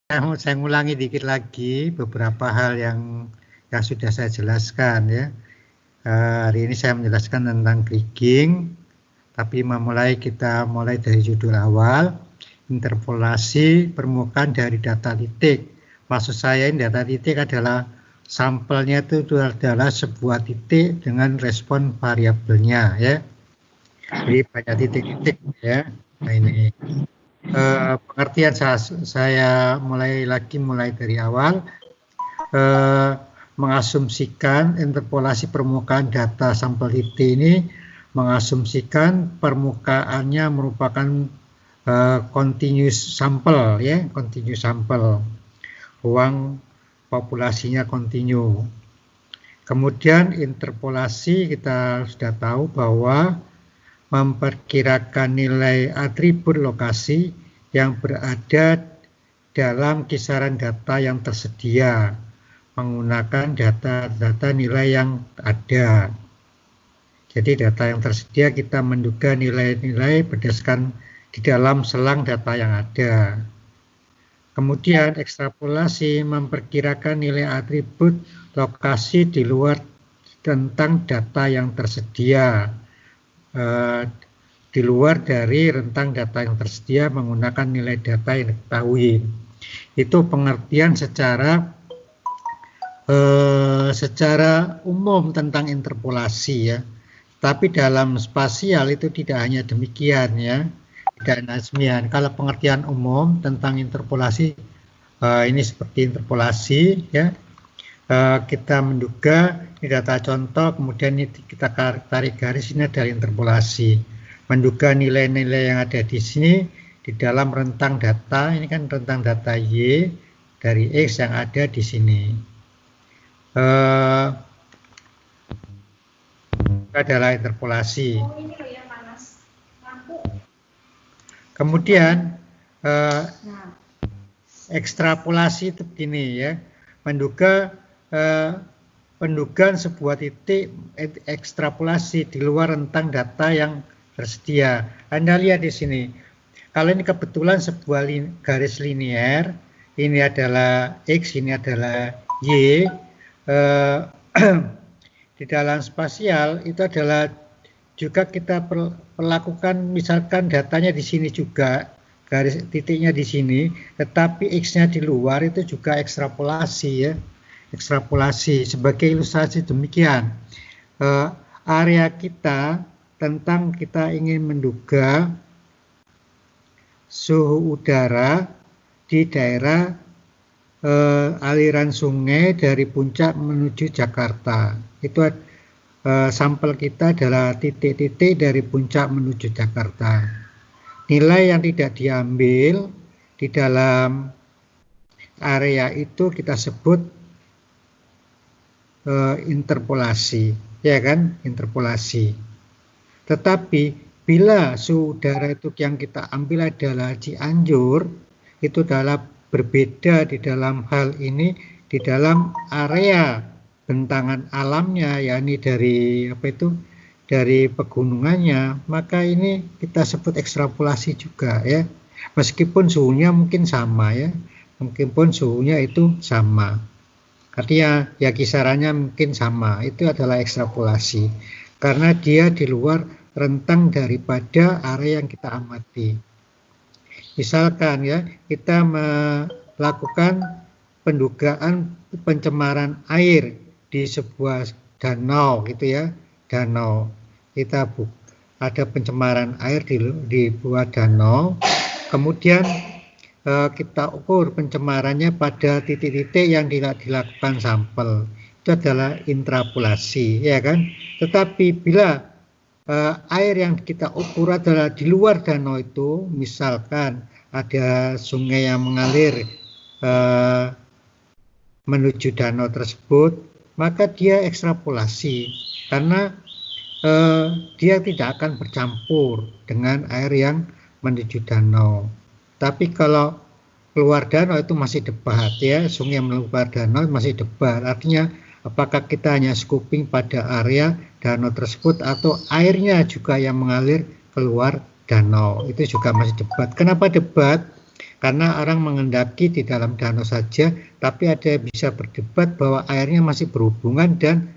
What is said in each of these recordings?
saya ngulangi dikit lagi beberapa hal yang sudah saya jelaskan ya. Hari ini saya menjelaskan tentang kriging, tapi kita mulai dari judul awal, interpolasi permukaan dari data titik. Maksud saya ini data titik adalah sampelnya itu adalah sebuah titik dengan respon variabelnya ya. Jadi banyak titik-titik ya. Nah ini pengertian saya mulai dari awal. Mengasumsikan interpolasi permukaan data sampel titik ini mengasumsikan permukaannya merupakan continuous sampel ya, continuous sampel, ruang populasinya kontinu. Kemudian interpolasi kita sudah tahu bahwa memperkirakan nilai atribut lokasi yang berada dalam kisaran data yang tersedia menggunakan data nilai yang ada. Jadi data yang tersedia kita menduga nilai-nilai berdasarkan di dalam selang data yang ada. Kemudian ekstrapolasi memperkirakan nilai atribut lokasi di luar tentang data yang tersedia. Di luar dari rentang data yang tersedia menggunakan nilai data yang diketahui. Itu pengertian secara umum tentang interpolasi ya. Tapi dalam spasial itu tidak hanya demikian ya. Tidak demikian. Kalau pengertian umum tentang interpolasi ini seperti interpolasi ya. Kita menduga ini data contoh, kemudian ini kita tarik garis, ini adalah interpolasi. Menduga nilai-nilai yang ada di sini di dalam rentang data, ini kan rentang data Y dari X yang ada di sini. Adalah interpolasi. Kemudian ekstrapolasi itu begini ya, pendugaan sebuah titik ekstrapolasi di luar rentang data yang tersedia. Anda lihat di sini, kalau ini kebetulan sebuah garis linear, ini adalah X, ini adalah Y, di dalam spasial itu adalah juga kita perlakukan misalkan datanya di sini juga, garis titiknya di sini, tetapi X-nya di luar itu juga ekstrapolasi ya. Ekstrapolasi sebagai ilustrasi demikian. Area kita tentang kita ingin menduga suhu udara di daerah aliran sungai dari puncak menuju Jakarta. Itu sampel kita adalah titik-titik dari puncak menuju Jakarta. Nilai yang tidak diambil di dalam area itu kita sebut interpolasi, ya kan, interpolasi. Tetapi bila suhu udara itu yang kita ambil adalah Cianjur, itu adalah berbeda di dalam hal ini di dalam area bentangan alamnya, yakni dari pegunungannya, maka ini kita sebut ekstrapolasi juga ya. Meskipun suhunya mungkin sama ya, meskipun suhunya itu sama. Artinya ya kisarannya mungkin sama, itu adalah ekstrapolasi. Karena dia di luar rentang daripada area yang kita amati. Misalkan ya, kita melakukan pendugaan pencemaran air di sebuah danau gitu ya, danau. Kita ada pencemaran air di buah danau, kemudian kita ukur pencemarannya pada titik-titik yang dilakukan sampel. Itu adalah interpolasi, ya kan? Tetapi bila air yang kita ukur adalah di luar danau itu, misalkan ada sungai yang mengalir menuju danau tersebut, maka dia ekstrapolasi karena dia tidak akan bercampur dengan air yang menuju danau. Tapi kalau keluar danau itu masih debat ya, sungai yang keluar danau masih debat. Artinya apakah kita hanya scoping pada area danau tersebut atau airnya juga yang mengalir keluar danau, itu juga masih debat. Kenapa debat? Karena orang mengendaki di dalam danau saja, tapi ada yang bisa berdebat bahwa airnya masih berhubungan dan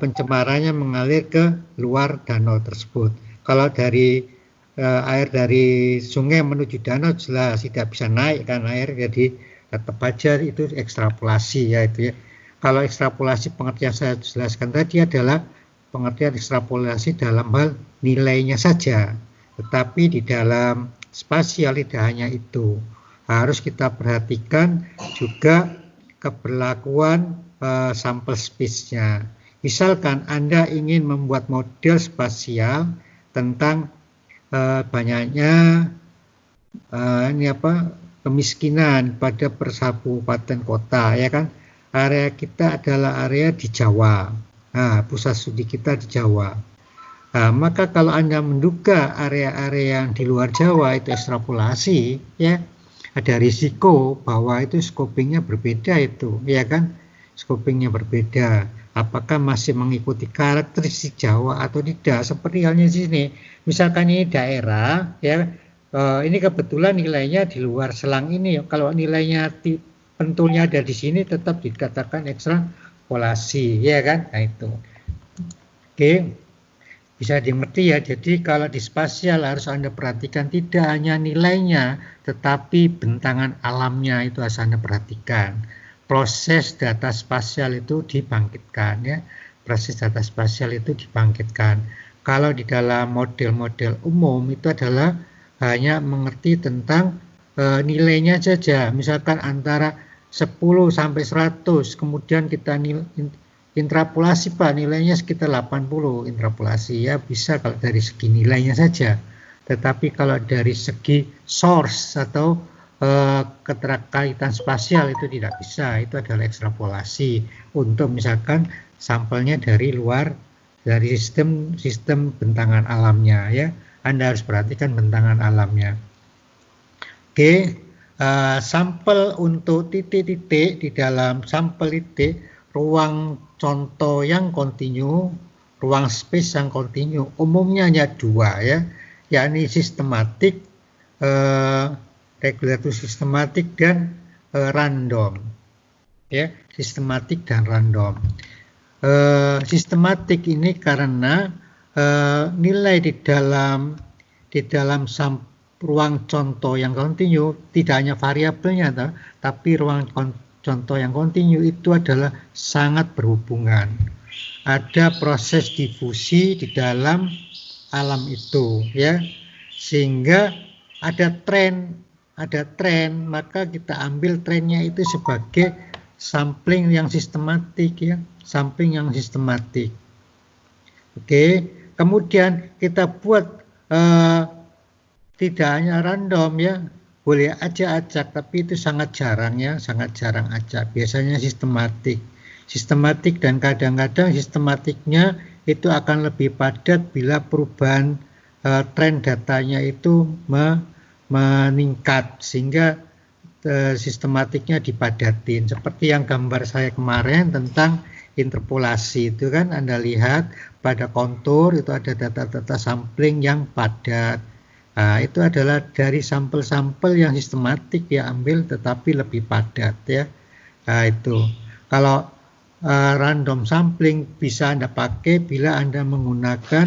pencemarannya mengalir ke luar danau tersebut. Kalau dari air dari sungai menuju danau jelas tidak bisa naik kan air, jadi tetap aja itu ekstrapolasi ya itu ya. Kalau ekstrapolasi pengertian saya jelaskan tadi adalah pengertian ekstrapolasi dalam hal nilainya saja, tetapi di dalam spasial tidak hanya itu, harus kita perhatikan juga keberlakuan sampel space-nya. Misalkan Anda ingin membuat model spasial tentang banyaknya kemiskinan pada kabupaten kota, ya kan? Area kita adalah area di Jawa. Nah, pusat studi kita di Jawa. Nah, maka kalau Anda menduga area-area yang di luar Jawa itu ekstrapolasi, ya, ada risiko bahwa itu scopingnya berbeda itu, ya kan? Scopingnya berbeda. Apakah masih mengikuti karakteristik Jawa atau tidak? Seperti halnya di sini. Misalkan ini daerah, ya, ini kebetulan nilainya di luar selang ini. Kalau nilainya pentulnya ada di sini, tetap dikatakan ekstrapolasi, ya kan? Nah itu. Oke, bisa dimengerti ya. Jadi kalau di spasial harus Anda perhatikan tidak hanya nilainya, tetapi bentangan alamnya itu harus Anda perhatikan. Proses data spasial itu dibangkitkan, ya. Proses data spasial itu dibangkitkan. Kalau di dalam model-model umum itu adalah hanya mengerti tentang nilainya saja. Misalkan antara 10 sampai 100, kemudian kita intrapolasi Pak, nilainya sekitar 80 intrapolasi, ya bisa kalau dari segi nilainya saja. Tetapi kalau dari segi source atau keterkaitan spasial itu tidak bisa, itu adalah ekstrapolasi untuk misalkan sampelnya dari luar dari sistem bentangan alamnya, ya. Anda harus perhatikan bentangan alamnya. Oke, sampel untuk titik-titik di dalam sampel titik, ruang contoh yang kontinu, ruang space yang kontinu, umumnya hanya dua, ya, yakni sistematik, regulatus sistematik dan random, ya, sistematik dan random. Sistematik ini karena nilai di dalam ruang contoh yang kontinu tidak hanya variabelnya, tapi ruang contoh yang kontinu itu adalah sangat berhubungan. Ada proses difusi di dalam alam itu, ya, sehingga ada tren, maka kita ambil trennya itu sebagai sampling yang sistematik, ya, sampling yang sistematik. Oke, kemudian kita buat tidak hanya random, ya, boleh aja acak, tapi itu sangat jarang, ya, sangat jarang acak. Biasanya sistematik dan kadang-kadang sistematiknya itu akan lebih padat bila perubahan tren datanya itu meningkat sehingga sistematiknya dipadatin. Seperti yang gambar saya kemarin tentang interpolasi itu kan Anda lihat pada kontur itu ada data-data sampling yang padat. Nah, itu adalah dari sampel-sampel yang sistematik ya ambil tetapi lebih padat, ya. Nah, itu. Kalau random sampling bisa Anda pakai bila Anda menggunakan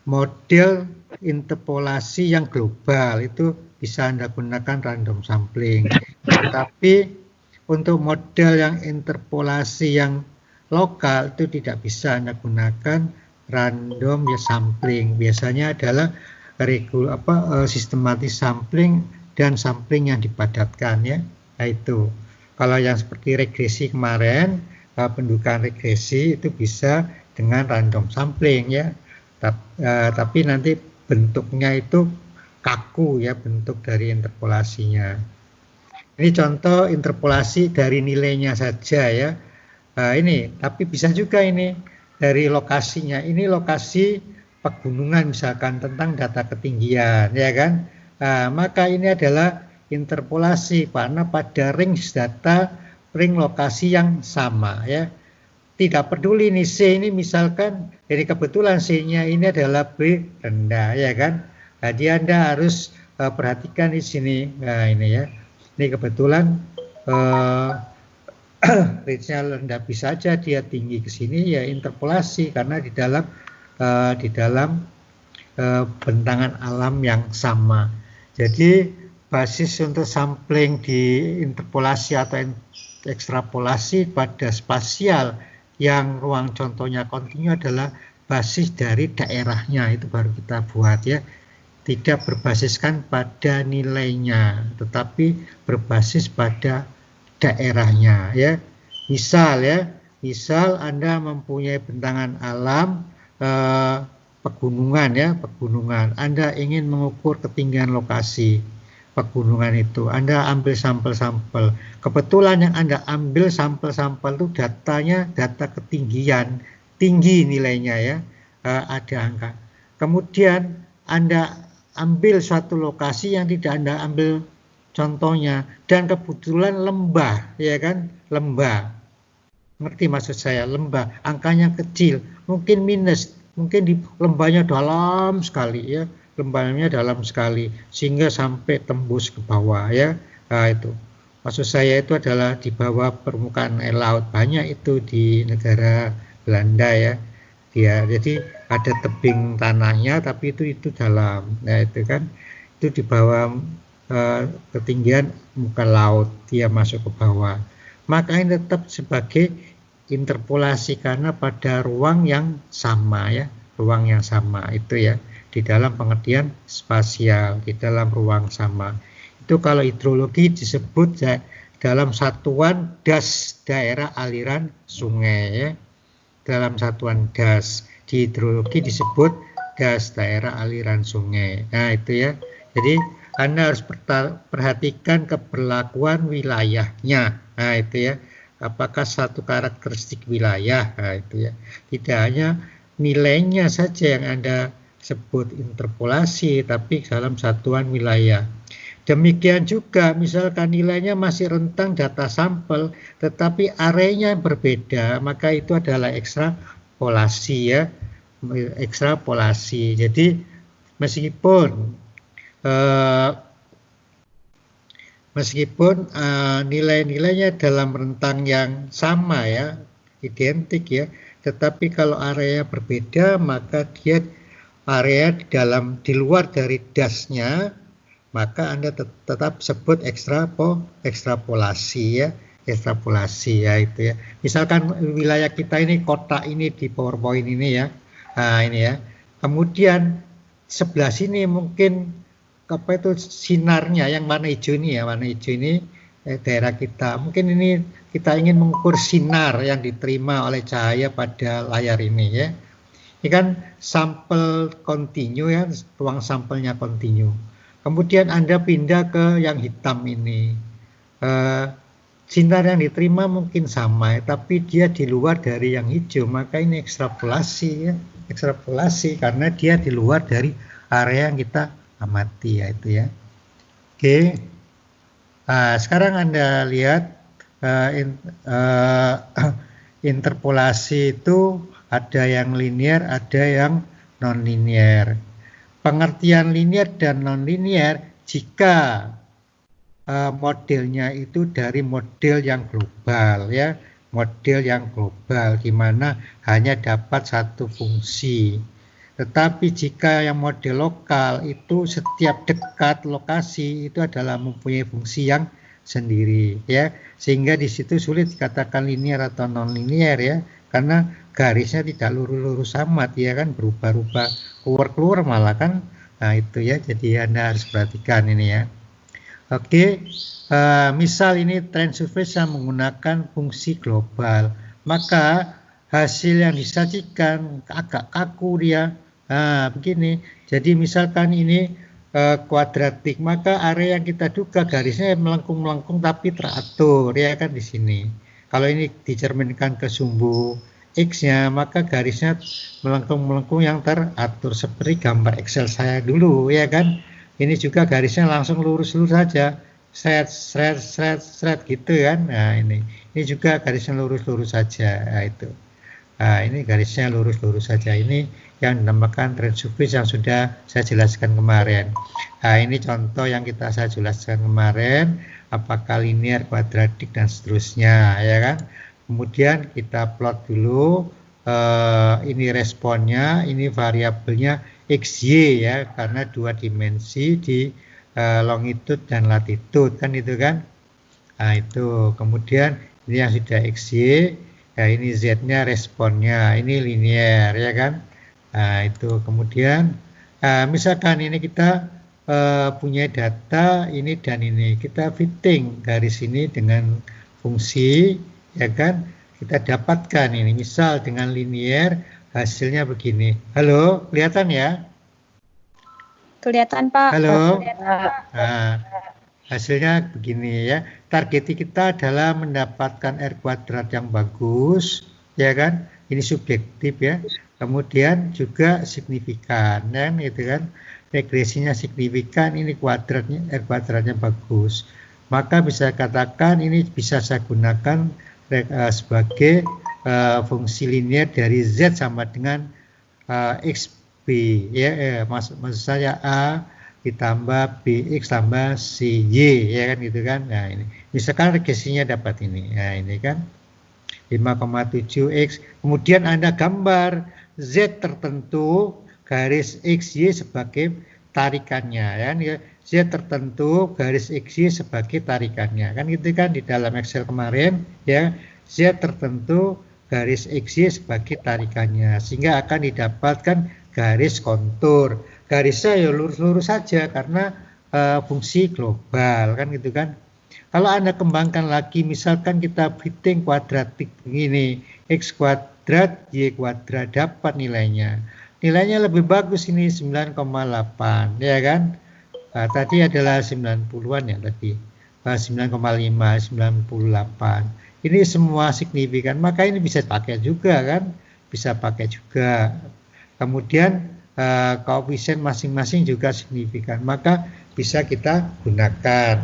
model interpolasi yang global, itu bisa Anda gunakan random sampling. Tetapi untuk model yang interpolasi yang lokal itu tidak bisa Anda gunakan random ya sampling. Biasanya adalah sistematis sampling dan sampling yang dipadatkan, ya. Nah, itu. Kalau yang seperti regresi kemarin, pendudukan regresi itu bisa dengan random sampling, ya. Tapi nanti bentuknya itu kaku, ya, bentuk dari interpolasinya. Ini contoh interpolasi dari nilainya saja, ya. Ini, tapi bisa juga ini dari lokasinya. Ini lokasi pegunungan misalkan tentang data ketinggian, ya kan. Maka ini adalah interpolasi karena pada range data, ring lokasi yang sama, ya. Tidak peduli nih C ini misalkan, jadi kebetulan C-nya ini adalah B rendah, ya kan. Jadi Anda harus perhatikan di sini. Nah, ini ya. Ini kebetulan range-nya rendah, bisa saja dia tinggi ke sini, ya interpolasi karena di dalam bentangan alam yang sama. Jadi basis untuk sampling di interpolasi atau ekstrapolasi pada spasial yang ruang contohnya kontinu adalah basis dari daerahnya, itu baru kita buat ya. Tidak berbasiskan pada nilainya, tetapi berbasis pada daerahnya ya. Misal Anda mempunyai bentangan alam pegunungan ya, pegunungan. Anda ingin mengukur ketinggian lokasi pegunungan itu, Anda ambil sampel-sampel. Kebetulan yang Anda ambil sampel-sampel itu data ketinggian, tinggi nilainya ya, ada angka. Kemudian Anda ambil suatu lokasi yang tidak Anda ambil contohnya, dan kebetulan lembah, ya kan, lembah. Ngerti maksud saya, lembah, angkanya kecil, mungkin minus, mungkin di lembahnya dalam sekali ya, lembahnya dalam sekali sehingga sampai tembus ke bawah ya. Nah, itu maksud saya itu adalah di bawah permukaan air laut, banyak itu di negara Belanda ya. Jadi ada tebing tanahnya tapi itu dalam. Nah, itu kan itu di bawah ketinggian muka laut, dia masuk ke bawah. Maka ini tetap sebagai interpolasi karena pada ruang yang sama ya, ruang yang sama itu ya, di dalam pengertian spasial, di dalam ruang sama. Itu kalau hidrologi disebut ya, dalam satuan das daerah aliran sungai ya. Dalam satuan das di hidrologi disebut das daerah aliran sungai. Nah, itu ya. Jadi Anda harus perhatikan keberlakuan wilayahnya. Nah, itu ya. Apakah satu karakteristik wilayah? Nah, itu ya. Tidak hanya nilainya saja yang Anda sebut interpolasi, tapi dalam satuan wilayah. Demikian juga misalkan nilainya masih rentang data sampel, tetapi areanya berbeda, maka itu adalah ekstrapolasi ya, ekstrapolasi. Jadi meskipun nilai-nilainya dalam rentang yang sama ya, identik ya, tetapi kalau areanya berbeda, maka dia area di luar dari dasnya, maka Anda tetap sebut ekstrapolasi ya, ekstrapolasi ya itu ya. Misalkan wilayah kita ini, kota ini di PowerPoint ini ya, nah ini ya. Kemudian sebelah sini mungkin apa itu sinarnya yang warna hijau ini ya, warna hijau ini daerah kita. Mungkin ini kita ingin mengukur sinar yang diterima oleh cahaya pada layar ini ya. Ini kan sampel kontinu ya, ruang sampelnya kontinu. Kemudian Anda pindah ke yang hitam ini. Sinar yang diterima mungkin sama, tapi dia di luar dari yang hijau, maka ini ekstrapolasi ya, ekstrapolasi karena dia di luar dari area yang kita amati ya itu ya. Oke. Sekarang Anda lihat interpolasi itu ada yang linear, ada yang non-linear. Pengertian linear dan non-linear jika modelnya itu dari model yang global ya, model yang global di mana hanya dapat satu fungsi. Tetapi jika yang model lokal itu setiap dekat lokasi itu adalah mempunyai fungsi yang sendiri ya, sehingga di situ sulit dikatakan linear atau non-linear ya, karena garisnya tidak lurus-lurus amat ya kan, berubah-ubah, keluar-keluar malah kan. Nah itu ya, jadi Anda harus perhatikan ini ya. Oke, misal ini trend surface yang menggunakan fungsi global, maka hasil yang disajikan agak kaku dia. Nah begini, jadi misalkan ini kuadratik, maka area yang kita duga garisnya melengkung-melengkung tapi teratur ya kan di sini. Kalau ini dicerminkan ke sumbu X-nya, maka garisnya melengkung-melengkung yang teratur seperti gambar Excel saya dulu ya kan. Ini juga garisnya langsung lurus-lurus saja, seret gitu kan. Nah ini juga garisnya lurus-lurus saja. Nah, itu. Nah, ini garisnya lurus-lurus saja. Ini yang dinamakan trend surface yang sudah saya jelaskan kemarin. Nah, ini contoh yang saya jelaskan kemarin, apakah linear, kuadratik, dan seterusnya, ya kan. Kemudian kita plot dulu, ini responnya, ini variabelnya XY ya, karena 2 dimensi di longitude dan latitude, kan itu kan. Nah, itu. Kemudian ini yang sudah XY, ya ini Z-nya responnya, ini linear ya kan. Nah, itu. Kemudian misalkan ini kita punya data ini dan ini, kita fitting garis ini dengan fungsi, ya kan, kita dapatkan ini, misal dengan linear hasilnya begini. Halo, kelihatan ya? Kelihatan Pak. Halo. Nah, hasilnya begini ya. Target kita adalah mendapatkan R kuadrat yang bagus, ya kan? Ini subjektif ya. Kemudian juga signifikan, kan? Itu kan. Regresinya signifikan, ini kuadratnya, R kuadratnya bagus. Maka bisa katakan ini bisa saya gunakan sebagai fungsi linear dari Z sama dengan XB ya, maksud saya A ditambah BX tambah CY, ya kan gitu kan. Nah, ini misalkan regresinya dapat ini. Nah, ini kan 5,7X. Kemudian Anda gambar Z tertentu, garis XY sebagai tarikannya, ya. Z tertentu, garis XY sebagai tarikannya, kan gitu kan, di dalam Excel kemarin ya. Z tertentu, garis XY sebagai tarikannya, sehingga akan didapatkan garis kontur. Garisnya ya lurus-lurus saja karena fungsi global, kan gitu kan. Kalau Anda kembangkan lagi, misalkan kita fitting kuadratik begini, X kuadrat, Y kuadrat, dapat nilainya. Nilainya lebih bagus ini 9,8, ya kan. Tadi adalah 90-an ya tadi. 9,5, 98. Ini semua signifikan, maka ini bisa pakai juga kan. Bisa pakai juga. Kemudian koefisien masing-masing juga signifikan, maka bisa kita gunakan.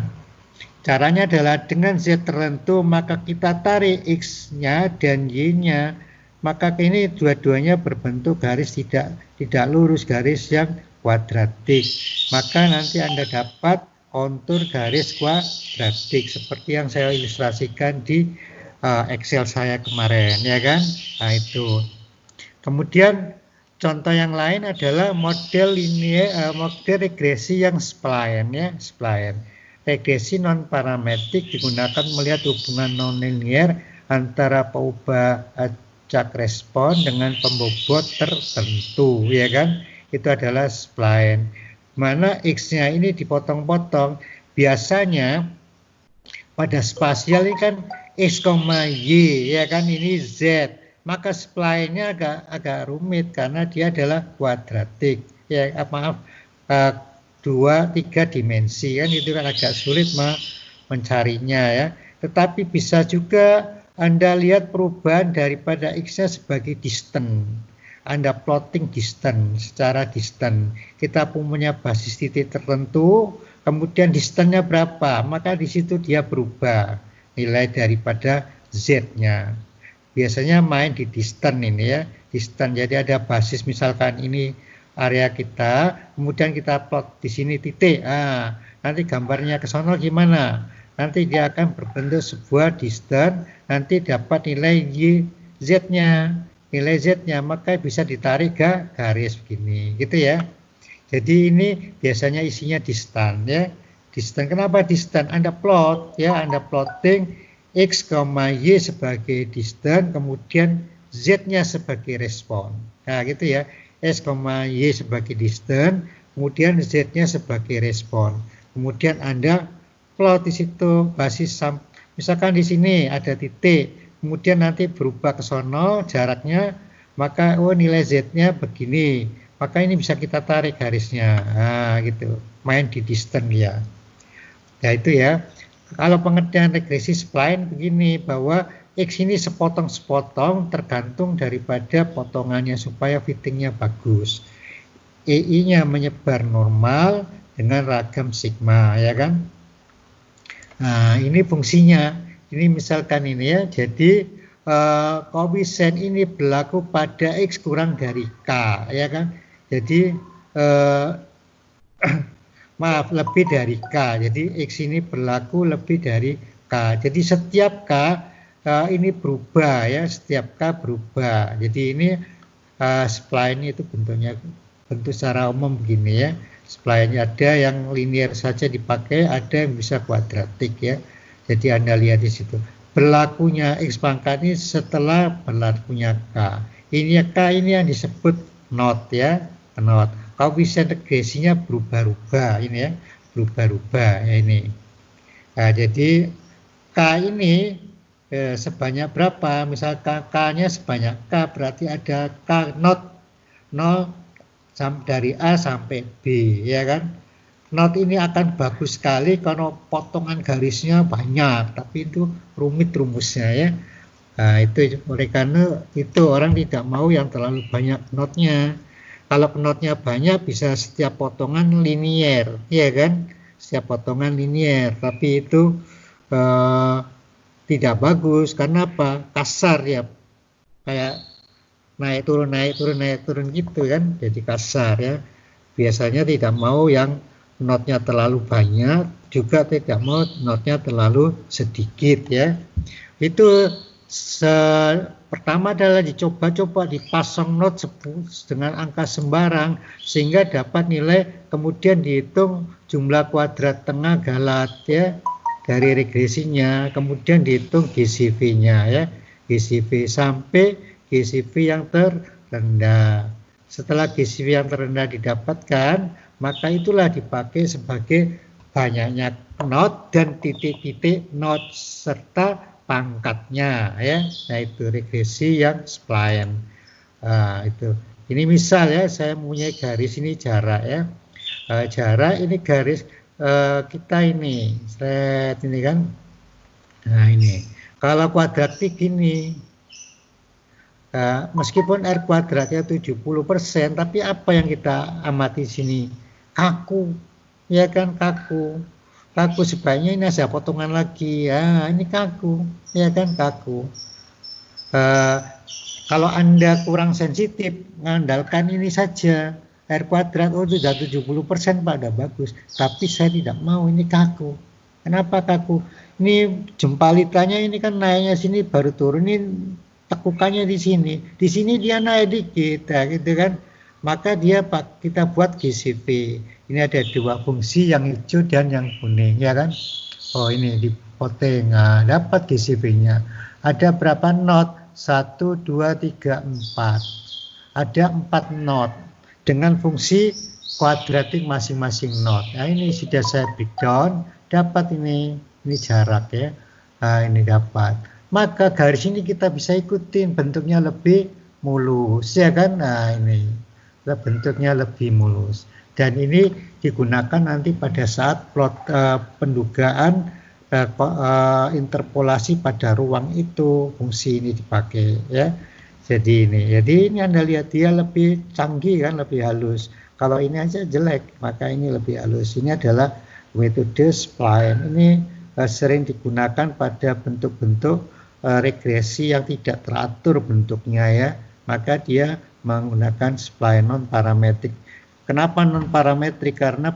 Caranya adalah dengan Z tertentu, maka kita tarik X-nya dan Y-nya, maka ini dua-duanya berbentuk garis tidak lurus, garis yang kuadratik. Maka nanti Anda dapat kontur garis kuadratik seperti yang saya ilustrasikan di Excel saya kemarin, ya kan. Nah, itu. Kemudian contoh yang lain adalah model linear, model regresi yang spline, ya, spline. Regresi non parametrik digunakan melihat hubungan non-linear antara peubah acak respon dengan pembobot tertentu, ya kan. Itu adalah spline. Mana X-nya ini dipotong-potong. Biasanya pada spasial ini kan X, Y, ya kan, ini Z. Maka spline-nya agak rumit karena dia adalah kuadratik. Ya, maaf, 2-3 dimensi, kan itu kan agak sulit mencarinya ya. Tetapi bisa juga Anda lihat perubahan daripada X-nya sebagai distance. Anda plotting distance secara distance. Kita punya basis titik tertentu, kemudian distance-nya berapa, maka di situ dia berubah nilai daripada Z-nya. Biasanya main di distance ini ya, distance. Jadi ada basis, misalkan ini area kita, kemudian kita plot di sini titik. Nanti gambarnya ke sono gimana? Nanti dia akan berbentuk sebuah distance, nanti dapat nilai Z-nya. Nilai Z-nya maka bisa ditarik ke garis begini, gitu ya. Jadi ini biasanya isinya distance ya. Distance, kenapa distance? Anda plot ya, Anda plotting X, Y sebagai distance, kemudian Z-nya sebagai respon. Nah, gitu ya. X, Y sebagai distance, kemudian Z-nya sebagai respon. Kemudian Anda plot di situ basis, misalkan di sini ada titik, kemudian nanti berubah ke sono jaraknya, maka nilai Z-nya begini. Maka ini bisa kita tarik garisnya. Nah, gitu. Main di distance ya. Ya itu ya. Kalau pengertian regresi spline begini, bahwa X ini sepotong-sepotong tergantung daripada potongannya supaya fittingnya bagus. EI-nya menyebar normal dengan ragam sigma, ya kan. Nah, ini fungsinya. Ini misalkan ini ya, jadi koefisien ini berlaku pada X kurang dari K, ya kan? Jadi maaf, lebih dari K. Jadi X ini berlaku lebih dari K. Jadi setiap K ini berubah, ya, setiap K berubah. Jadi ini spline itu bentuk secara umum begini, ya. Spline ada yang linear saja dipakai, ada yang bisa kuadratik, ya. Jadi Anda lihat di situ. Berlakunya X pangkat ini setelah berlakunya K. Ini K ini yang disebut knot, ya, knot. Koefisien regresinya berubah-ubah ini, ya, berubah-ubah, ya, ini. Nah, jadi K ini sebanyak berapa? Misalkan K-nya sebanyak K, berarti ada K knot 0 dari A sampai B, ya kan? Knot ini akan bagus sekali kalau potongan garisnya banyak, tapi itu rumit rumusnya, ya. Nah, itu oleh karena itu orang tidak mau yang terlalu banyak knotnya. Kalau knotnya banyak bisa setiap potongan linier, ya kan? Setiap potongan linier, tapi itu tidak bagus. Karena apa? Kasar, ya, kayak naik turun gitu kan, jadi kasar, ya. Biasanya tidak mau yang knotnya terlalu banyak, juga tidak mau knotnya terlalu sedikit, ya. Itu pertama adalah dicoba-coba dipasang knot dengan angka sembarang sehingga dapat nilai, kemudian dihitung jumlah kuadrat tengah galat, ya, dari regresinya, kemudian dihitung GCV-nya, ya, GCV sampai GCV yang terendah. Setelah GCV yang terendah didapatkan, maka itulah dipakai sebagai banyaknya knot dan titik-titik knot serta pangkatnya, ya. Nah, itu regresi yang spline. Itu. Ini misal, ya, saya mempunyai garis ini jarak, ya. Jarak ini garis kita ini, seret ini kan. Nah, ini. Kalau kuadratik ini, meskipun R kuadratnya 70%, tapi apa yang kita amati sini? Kaku, ya kan, kaku. Kaku sebaiknya ini ada potongan lagi, ya, ini kaku, ya kan, kaku. Kalau Anda kurang sensitif, mengandalkan ini saja, R kuadrat, oh sudah 70% Pak, udah bagus. Tapi saya tidak mau, ini kaku. Kenapa kaku? Ini jempalitanya ini kan naiknya sini baru turunin, tekukannya di sini. Di sini dia naik dikit, ya, gitu kan. Maka kita buat GCV. Ini ada dua fungsi, yang hijau dan yang kuning, ya kan. Oh, ini dipoteng, dapat GCV-nya. Ada berapa knot? 1, 2, 3, 4. Ada 4 knot dengan fungsi kuadratik masing-masing knot. Nah, ini sudah saya breakdown, dapat ini jarak, ya. Nah, ini dapat. Maka garis ini kita bisa ikutin, bentuknya lebih mulus, ya kan. Nah, ini bentuknya lebih mulus. Dan ini digunakan nanti pada saat plot pendugaan interpolasi pada ruang itu, fungsi ini dipakai, ya. Jadi ini Anda lihat dia lebih canggih kan, lebih halus. Kalau ini aja jelek, maka ini lebih halus. Ini adalah metode spline. Ini sering digunakan pada bentuk-bentuk regresi yang tidak teratur bentuknya, ya. Maka dia menggunakan spline non parametrik. Kenapa non parametrik? Karena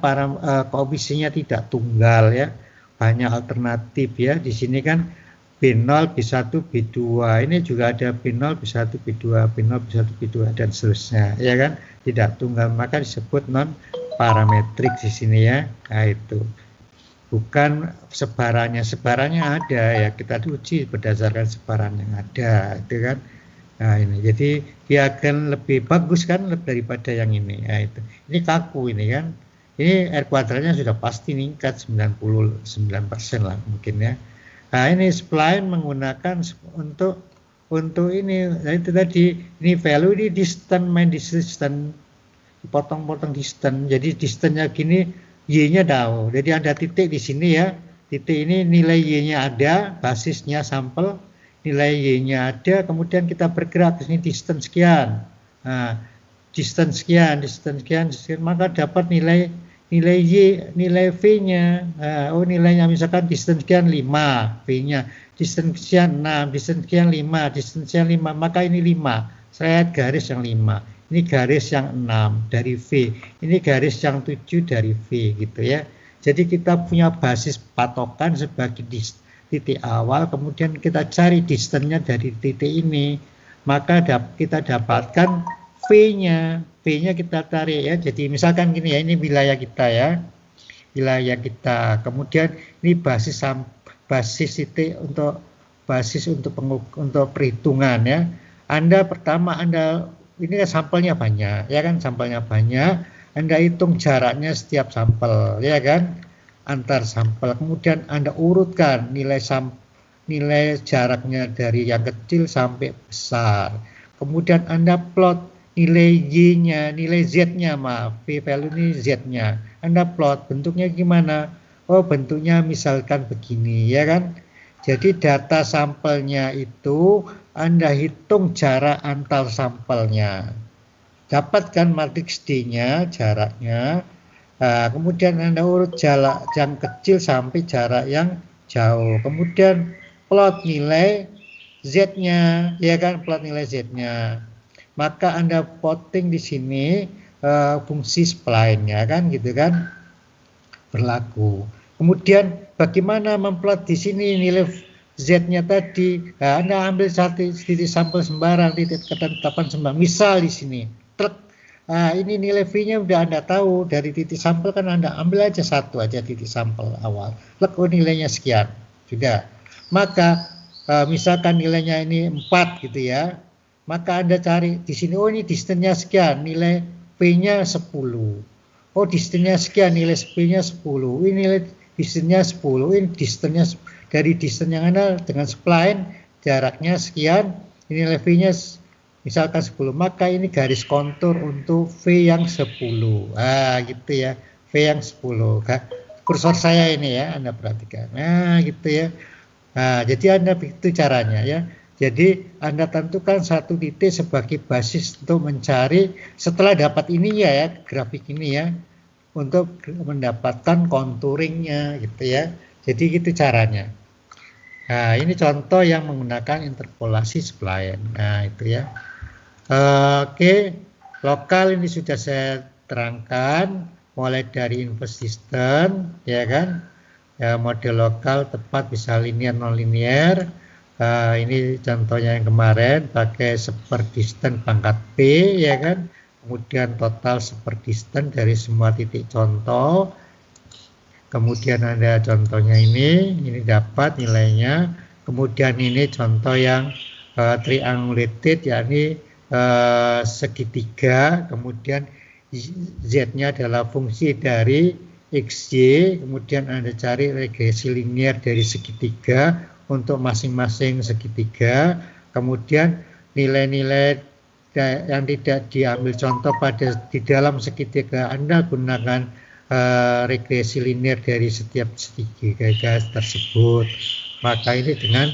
koefisiennya tidak tunggal, ya. Banyak alternatif, ya. Di sini kan B0, B1, B2. Ini juga ada B0, B1, B2, B0, B1, B2 dan seterusnya, ya kan? Tidak tunggal, maka disebut non parametrik di sini, ya. Nah, itu. Bukan sebarannya ada, ya, kita uji berdasarkan sebaran yang ada, itu kan. Nah, ini jadi dia akan lebih bagus kan daripada yang ini. Nah, itu. Ini kaku ini kan. Ini R kuadratnya sudah pasti meningkat 99% lah mungkin, ya. Nah, ini spline menggunakan untuk ini. Nah, itu tadi ini value ini distance main distance, dipotong-potong distance. Jadi distance-nya gini, Y-nya tahu. Jadi ada titik di sini, ya. Titik ini nilai Y-nya ada, basisnya sampel, nilai Y-nya ada, kemudian kita bergerak ke sini distance sekian. Nah, distance sekian, maka dapat nilai Y, nilai V-nya. Oh, nilainya misalkan distance sekian 5, V-nya. distansinya 6, distansinya 5, distansinya 5, maka ini 5. Saya garis yang 5. Ini garis yang 6 dari V. Ini garis yang 7 dari V gitu ya. Jadi kita punya basis patokan sebagai titik awal, kemudian kita cari distance-nya dari titik ini. Maka kita dapatkan V-nya. V-nya kita tarik ya. Jadi misalkan gini ya, ini wilayah kita ya. Wilayah kita. Kemudian ini basis titik untuk perhitungan ya. Pertama ini kan sampelnya banyak ya kan, sampelnya banyak. Anda hitung jaraknya setiap sampel ya kan, antar sampel. Kemudian Anda urutkan nilai jaraknya dari yang kecil sampai besar. Kemudian Anda plot nilai Y-nya, nilai Z-nya, V value ini Z-nya. Anda plot bentuknya gimana? Oh, bentuknya misalkan begini ya kan. Jadi data sampelnya itu Anda hitung jarak antar sampelnya. Dapatkan matriks D-nya, jaraknya. Nah, kemudian Anda urut jarak yang kecil sampai jarak yang jauh. Kemudian plot nilai Z-nya, ya kan, plot nilai Z-nya. Maka Anda plotting di sini fungsi spline-nya kan, gitu kan, berlaku. Kemudian bagaimana memplot di sini nilai Z-nya tadi? Nah, Anda ambil titik sampel sembarang, titik ketetapan sembarang. Misal di sini, nah, ini nilai V-nya udah Anda tahu dari titik sampel kan, Anda ambil aja satu aja titik sampel awal. Oh, nilainya sekian, sudah. Maka misalkan nilainya ini 4 gitu ya. Maka Anda cari di sini, oh ini distance-nya sekian, nilai V-nya 10. Oh, distance-nya sekian, nilai V-nya 10. Ini nilai distance-nya 10. Ini distance-nya dari distance yang Anda dengan spline jaraknya sekian, ini nilai V-nya misalkan 10. Maka ini garis kontur untuk V yang 10. Ah, gitu ya. V yang 10. Kursor saya ini ya, Anda perhatikan. Nah, gitu ya. Nah, jadi Anda begitu caranya ya. Jadi Anda tentukan satu titik sebagai basis untuk mencari setelah dapat ini ya, grafik ini ya, untuk mendapatkan contouringnya gitu ya. Jadi gitu caranya. Nah, ini contoh yang menggunakan interpolasi spline. Nah, itu ya. Oke, lokal ini sudah saya terangkan, mulai dari inverse distance ya kan. Ya, model lokal tepat bisa linear non linear. Ini contohnya yang kemarin pakai seperdistance pangkat P ya kan. Kemudian total seperdistance dari semua titik contoh. Kemudian ada contohnya ini dapat nilainya. Kemudian ini contoh yang triangulated, yakni segitiga. Kemudian Z-nya adalah fungsi dari XY. Kemudian Anda cari regresi linear dari segitiga untuk masing-masing segitiga. Kemudian nilai-nilai yang tidak diambil contoh di dalam segitiga Anda gunakan regresi linear dari setiap segitiga tersebut. Maka ini dengan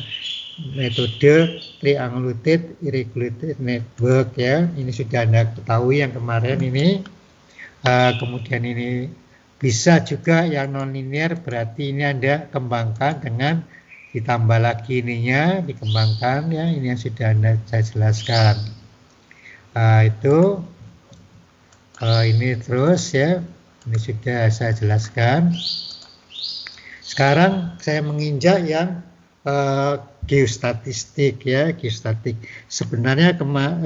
metode triangulated irregular network ya. Ini sudah Anda ketahui yang kemarin ini. Kemudian ini bisa juga yang non linear, berarti ini Anda kembangkan dengan ditambah lagi ininya, dikembangkan ya. Ini yang sudah saya jelaskan. Itu ini terus ya. Ini sudah saya jelaskan. Sekarang saya menginjak yang geostatistik ya, geostatik. Sebenarnya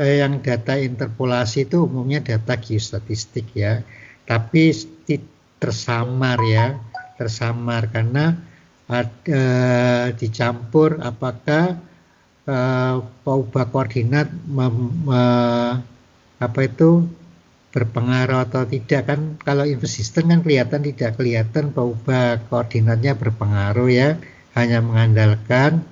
yang data interpolasi itu umumnya data geostatistik ya, tapi tersamar ya, tersamar karena dicampur apakah peubah koordinat berpengaruh atau tidak kan. Kalau inverse distance kan tidak kelihatan peubah koordinatnya berpengaruh ya, hanya mengandalkan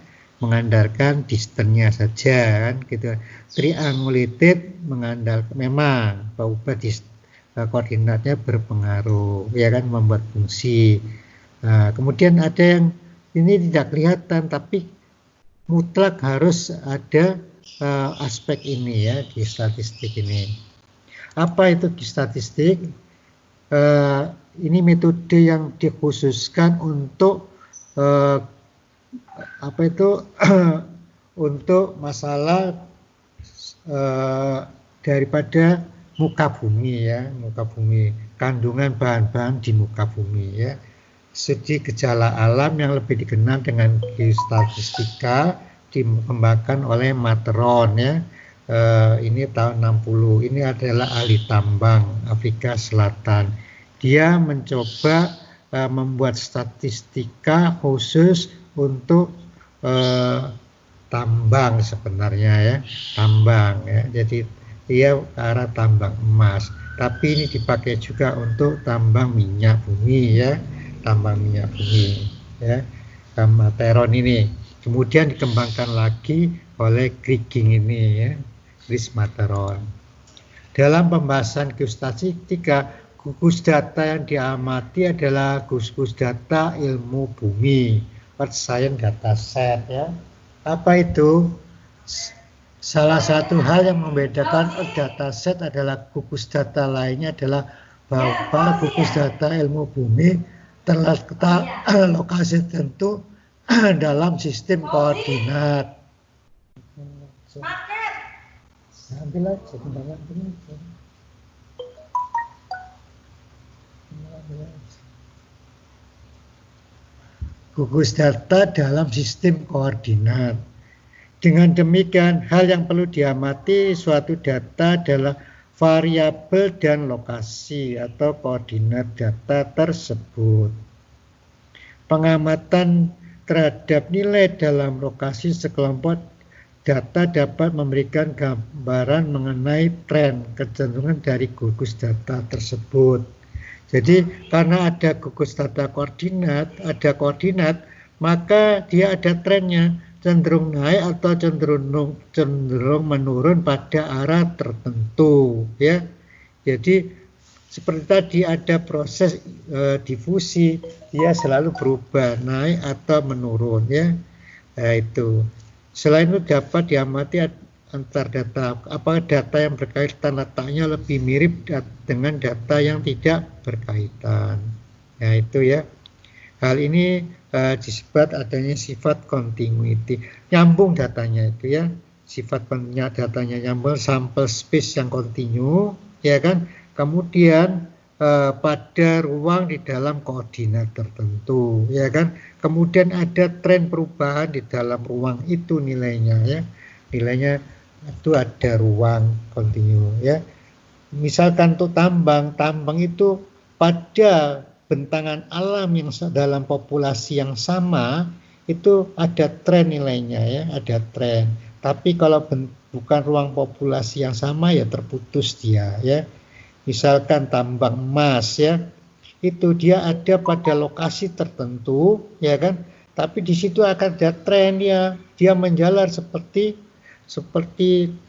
distance-nya saja kan gitu. Triangulated mengandalkan memang peubah koordinatnya berpengaruh ya kan, membuat fungsi. Nah, kemudian ada yang ini tidak kelihatan tapi mutlak harus ada aspek ini ya, di statistik ini. Apa itu di statistik? Ini metode yang dikhususkan untuk apa itu untuk masalah daripada muka bumi ya, muka bumi, kandungan bahan-bahan di muka bumi ya. Studi gejala alam yang lebih dikenal dengan geostatistika dikembangkan oleh Materon ya. Ini tahun 60. Ini adalah ahli tambang Afrika Selatan. Dia mencoba membuat statistika khusus untuk tambang sebenarnya ya, tambang ya. Jadi dia ke arah tambang emas, tapi ini dipakai juga untuk tambang minyak bumi ya, tambang minyak bumi ya, Materon ini. Kemudian dikembangkan lagi oleh Kriging ini ya, Chris Materon. Dalam pembahasan geostatistika, gugus data yang diamati adalah gugus data ilmu bumi, Earth Science Data Set ya. Apa itu? Salah satu hal yang membedakan Earth Data Set adalah gugus data lainnya adalah bahwa gugus data ilmu bumi terletak lokasi tertentu dalam sistem koordinat. Ambil aja kembangkan ini. Gugus data dalam sistem koordinat. Dengan demikian, hal yang perlu diamati suatu data adalah variabel dan lokasi atau koordinat data tersebut. Pengamatan terhadap nilai dalam lokasi sekelompok data dapat memberikan gambaran mengenai tren kecenderungan dari gugus data tersebut. Jadi karena ada gugus data koordinat, ada koordinat, maka dia ada trennya, cenderung naik atau cenderung menurun pada arah tertentu ya. Jadi seperti tadi ada proses difusi, dia selalu berubah naik atau menurun ya. Nah, itu. Selain itu dapat diamati antar data, apakah data yang berkaitan letaknya lebih mirip dengan data yang tidak berkaitan. Nah itu ya. Hal ini disebut adanya sifat continuity, nyambung datanya itu ya. Sifat datanya nyambung, sample space yang kontinu, ya kan. Kemudian pada ruang di dalam koordinat tertentu, ya kan. Kemudian ada tren perubahan di dalam ruang itu nilainya ya. Nilainya itu ada ruang kontinu ya. Misalkan untuk tambang itu pada bentangan alam yang dalam populasi yang sama itu ada tren nilainya ya, ada tren. Tapi kalau bukan ruang populasi yang sama ya terputus dia ya. Misalkan tambang emas ya, itu dia ada pada lokasi tertentu ya kan. Tapi di situ akan ada tren dia menjalar seperti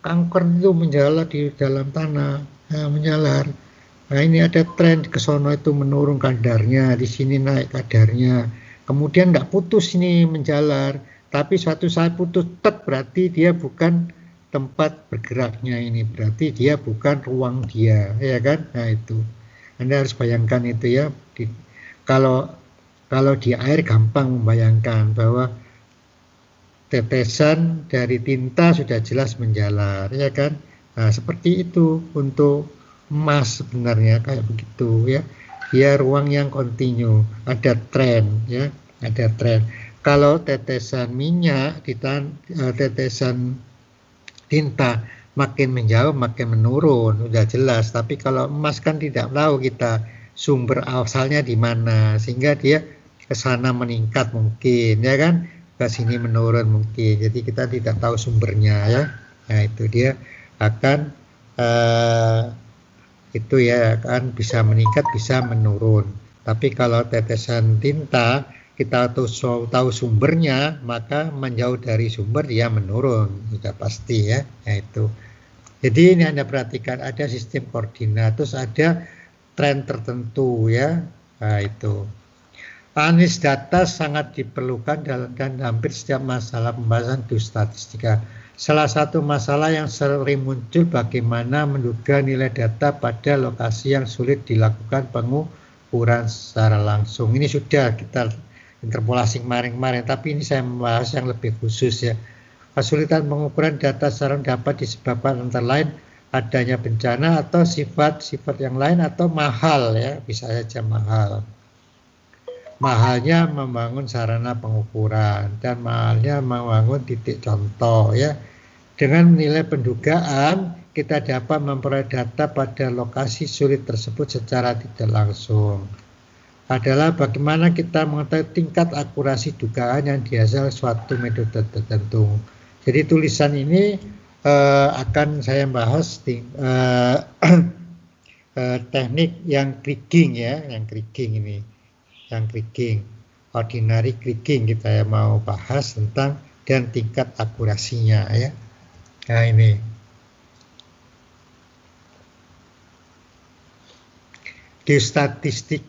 kanker itu menjalar di dalam tanah, menjalar. Nah ini ada tren ke sono itu menurun kadarnya, di sini naik kadarnya. Kemudian nggak putus ini menjalar, tapi suatu saat putus berarti dia bukan tempat bergeraknya ini, berarti dia bukan ruang dia, ya kan? Nah itu, Anda harus bayangkan itu ya. Kalau di air gampang membayangkan bahwa tetesan dari tinta sudah jelas menjalar, ya kan? Nah, seperti itu untuk emas sebenarnya kayak begitu ya. Dia ruang yang kontinu, ada tren ya, ada tren. Kalau tetesan minyak, tetesan tinta makin menjauh makin menurun, sudah jelas. Tapi kalau emas kan tidak tahu kita sumber asalnya di mana, sehingga dia ke sana meningkat mungkin, ya kan? Ke sini menurun mungkin, jadi kita tidak tahu sumbernya ya. Nah itu dia akan itu ya akan bisa meningkat bisa menurun. Tapi kalau tetesan tinta kita tahu sumbernya, maka menjauh dari sumber dia menurun, sudah pasti ya. Nah itu. Jadi ini Anda perhatikan ada sistem koordinat, terus ada tren tertentu ya. Nah itu. Analisis data sangat diperlukan dan hampir setiap masalah pembahasan geostatistika. Salah satu masalah yang sering muncul bagaimana menduga nilai data pada lokasi yang sulit dilakukan pengukuran secara langsung. Ini sudah kita interpolasi kemarin-kemarin, tapi ini saya membahas yang lebih khusus ya. Kesulitan pengukuran data secara dapat disebabkan antara lain adanya bencana atau sifat-sifat yang lain atau mahal ya, bisa saja mahal. Mahalnya membangun sarana pengukuran dan mahalnya membangun titik contoh ya. Dengan menilai pendugaan, kita dapat memperoleh data pada lokasi sulit tersebut secara tidak langsung. Adalah bagaimana kita mengetahui tingkat akurasi dugaan yang dihasil suatu metode tertentu. Jadi tulisan ini akan saya bahas teknik yang kriging ya, yang kriging ini, yang kriging, ordinary kriging kita mau bahas tentang dan tingkat akurasinya ya. Nah ini. Geostatistik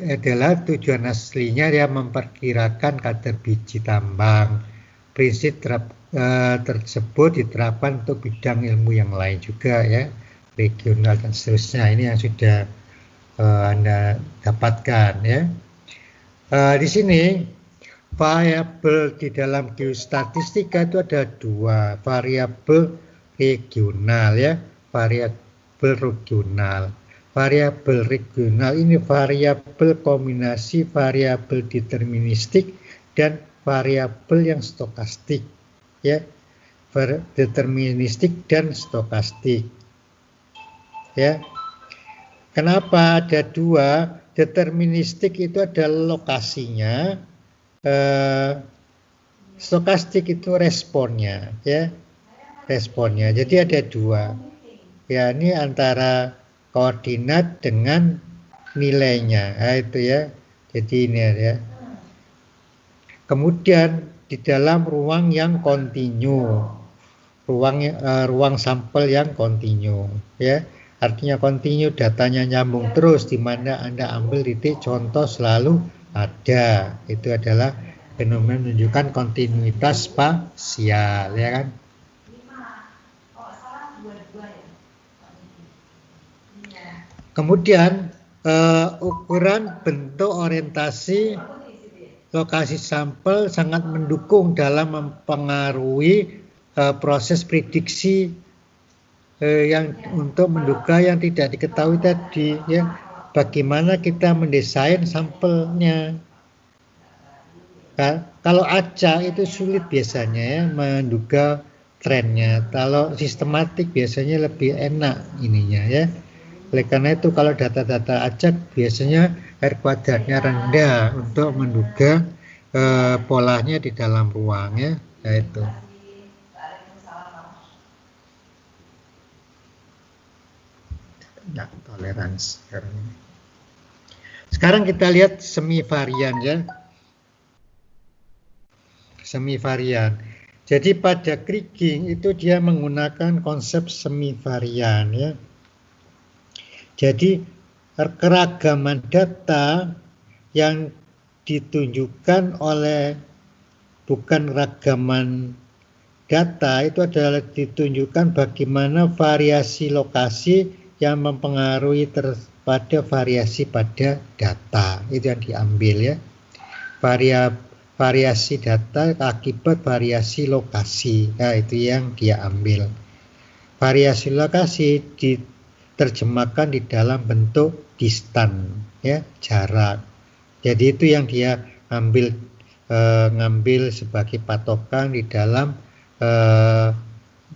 adalah tujuan aslinya dia memperkirakan kadar biji tambang. Prinsip tersebut diterapkan untuk bidang ilmu yang lain juga ya, regional dan seterusnya. Ini yang sudah Anda dapatkan ya. Di sini variabel di dalam geostatistika itu ada dua, variabel regional ya, variabel regional. Variabel regional ini variabel kombinasi variabel deterministik dan variabel yang stokastik ya, deterministik dan stokastik ya. Kenapa ada dua? Deterministik itu adalah lokasinya, stokastik itu responnya ya, responnya. Jadi ada dua ya, ini antara koordinat dengan nilainya, nah, itu ya. Jadi ini ya. Kemudian di dalam ruang yang kontinu, ruang sampel yang kontinu, ya. Artinya kontinu, datanya nyambung terus, di mana Anda ambil titik contoh selalu ada. Itu adalah fenomena menunjukkan kontinuitas spasial, ya kan? Kemudian ukuran bentuk orientasi lokasi sampel sangat mendukung dalam mempengaruhi proses prediksi yang untuk menduga yang tidak diketahui tadi ya, bagaimana kita mendesain sampelnya. Nah, kalau acak itu sulit biasanya ya menduga trennya. Kalau sistematik biasanya lebih enak ininya ya. Oleh karena itu kalau data-data acak biasanya R kuadratnya rendah untuk menduga polanya di dalam ruang ya, yaitu. Nah, toleransi sekarang ini. Sekarang kita lihat semivarian ya. Semivarian. Jadi pada kriging itu dia menggunakan konsep semivarian ya. Jadi keragaman data yang ditunjukkan oleh, bukan ragaman data, itu adalah ditunjukkan bagaimana variasi lokasi yang mempengaruhi pada variasi pada data. Itu yang diambil ya. Variasi data akibat variasi lokasi. Nah, itu yang dia ambil. Variasi lokasi diterjemahkan di dalam bentuk distan ya, jarak. Jadi itu yang dia ngambil sebagai patokan di dalam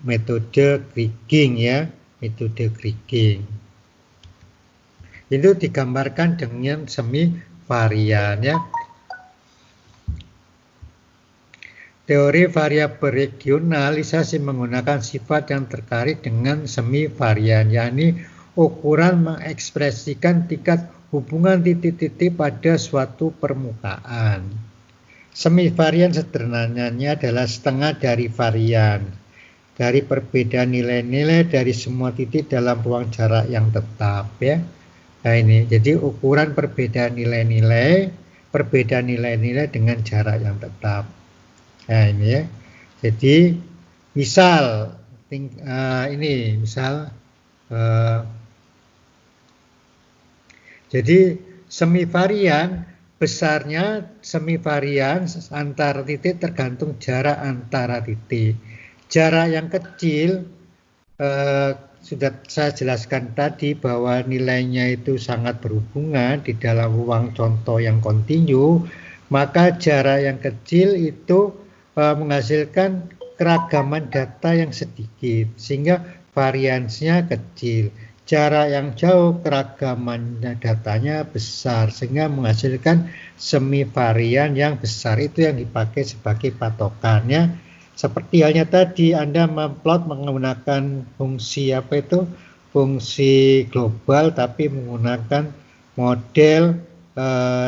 metode kriging ya, metode kriging. Itu digambarkan dengan semivarian ya. Teori variabel regionalisasi menggunakan sifat yang terkait dengan semivarian, yakni ukuran mengekspresikan tingkat hubungan titik-titik pada suatu permukaan. Semivarian sederhananya adalah setengah dari varian, dari perbedaan nilai-nilai dari semua titik dalam ruang jarak yang tetap ya. Nah ini, jadi ukuran perbedaan nilai-nilai dengan jarak yang tetap. Nah ini ya. Jadi misal ini misal jadi semivarian besarnya semivarian antar titik tergantung jarak antara titik. Jarak yang kecil sudah saya jelaskan tadi bahwa nilainya itu sangat berhubungan di dalam ruang contoh yang kontinu, maka jarak yang kecil itu menghasilkan keragaman data yang sedikit sehingga variansinya kecil. Jarak yang jauh keragaman datanya besar sehingga menghasilkan semivarian yang besar. Itu yang dipakai sebagai patokannya. Seperti halnya tadi Anda memplot menggunakan fungsi fungsi global tapi menggunakan model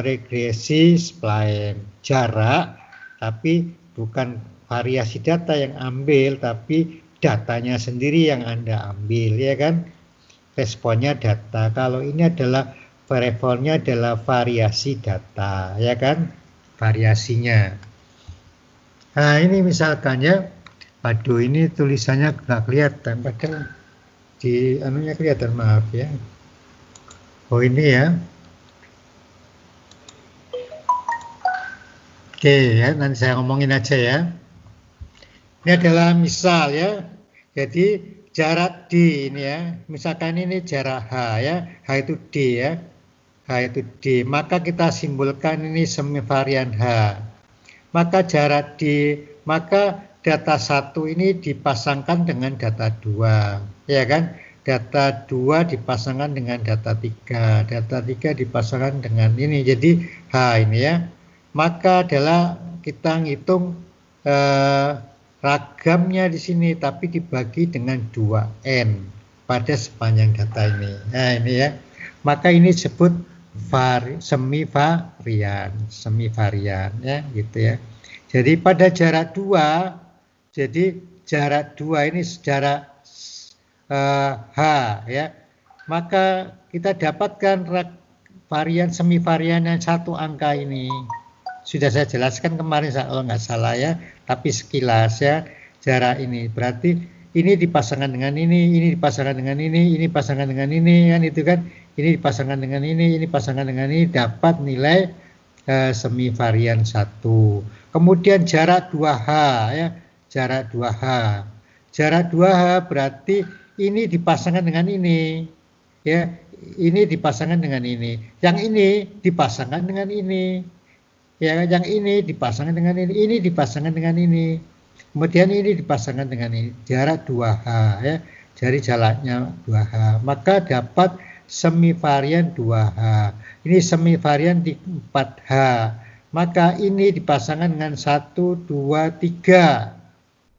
regresi spline jarak, tapi bukan variasi data yang ambil tapi datanya sendiri yang Anda ambil, ya kan? Responnya data. Kalau ini adalah variabelnya adalah variasi data, ya kan? Variasinya. Nah, ini misalkan ya, aduh ini tulisannya nggak kelihatan, padahal di anunya kelihatan, maaf ya. Oh ini ya. Oke ya, nanti saya ngomongin aja ya. Ini adalah misal ya. Jadi jarak D ini ya. Misalkan ini jarak H ya. H itu D ya. H itu D. Maka kita simbolkan ini semivarian H. Maka jarak D, maka data 1 ini dipasangkan dengan data 2, ya kan? Data 2 dipasangkan dengan data 3, data 3 dipasangkan dengan ini, jadi H ini ya. Maka adalah kita ngitung ragamnya di sini, tapi dibagi dengan 2N pada sepanjang data ini. Nah ini ya, maka ini disebut semivarian ya gitu ya. Jadi pada jarak 2, jadi jarak 2 ini jarak H ya. Maka kita dapatkan varian semivarian yang satu angka ini. Sudah saya jelaskan kemarin kalau nggak salah ya, tapi sekilas ya, jarak ini berarti ini dipasangkan dengan ini dipasangkan dengan ini dipasangkan dengan ini, kan itu kan, ini dipasangkan dengan ini pasangkan dengan ini, dapat nilai semivarian 1. Kemudian jarak 2H ya, jarak 2H. Jarak 2H berarti ini dipasangkan dengan ini. Ya, ini dipasangkan dengan ini. Yang ini dipasangkan dengan ini. Ya, yang ini dipasangkan dengan ini dipasangkan dengan ini. Kemudian ini dipasangkan dengan ini, jarak 2H ya, jadi jaraknya 2H, maka dapat semivarian 2H. Ini semivarian di 4H, maka ini dipasangkan dengan 1, 2, 3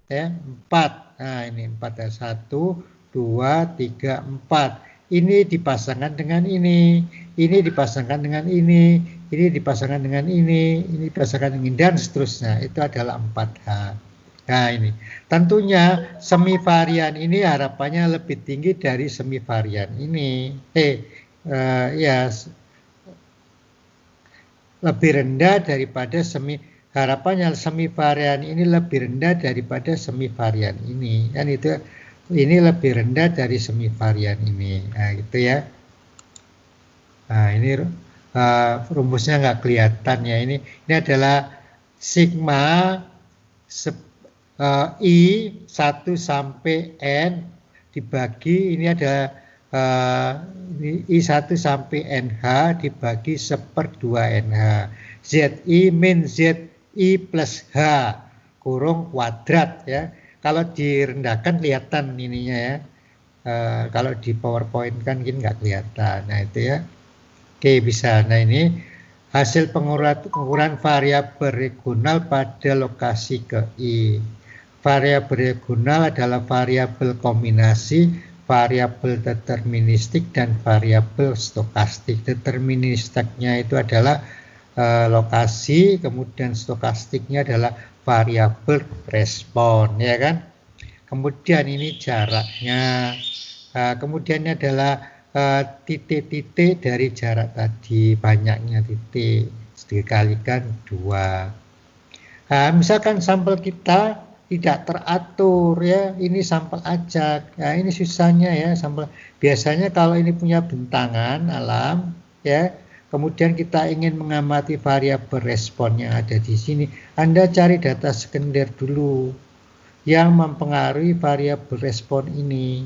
ya, 4. Nah ini 4, 1, 2, 3, 4. Ini dipasangkan dengan ini dipasangkan dengan ini dipasangkan dengan ini dipasangkan dengan ini, dan seterusnya. Itu adalah 4H. Nah ini tentunya semivarian ini harapannya lebih tinggi dari semivarian ini. Ya lebih rendah daripada harapannya semivarian ini lebih rendah daripada semivarian ini. Kan itu, ini lebih rendah dari semivarian ini. Nah gitu ya. Nah ini rumusnya nggak kelihatan ya. Ini adalah sigma I 1 sampai N dibagi, ini ada I 1 sampai NH dibagi 1/2 NH. ZI min ZI plus H kurung kuadrat ya. Kalau direndahkan kelihatan ininya ya. Kalau di PowerPoint kan gini nggak kelihatan. Nah itu ya. Oke bisa. Nah ini hasil pengukuran variabel regional pada lokasi ke I. Variabel regional adalah variabel kombinasi, variabel deterministik, dan variabel stokastik. Deterministiknya itu adalah lokasi, kemudian stokastiknya adalah variabel respon, ya kan? Kemudian ini jaraknya, kemudian ini adalah titik-titik dari jarak tadi, banyaknya titik, dikalikan 2. Nah, misalkan sampel kita tidak teratur ya, ini sampel acak. Nah, ini susahnya ya sampel. Biasanya kalau ini punya bentangan alam ya, kemudian kita ingin mengamati variabel respon yang ada di sini, Anda cari data sekunder dulu yang mempengaruhi variabel respon ini.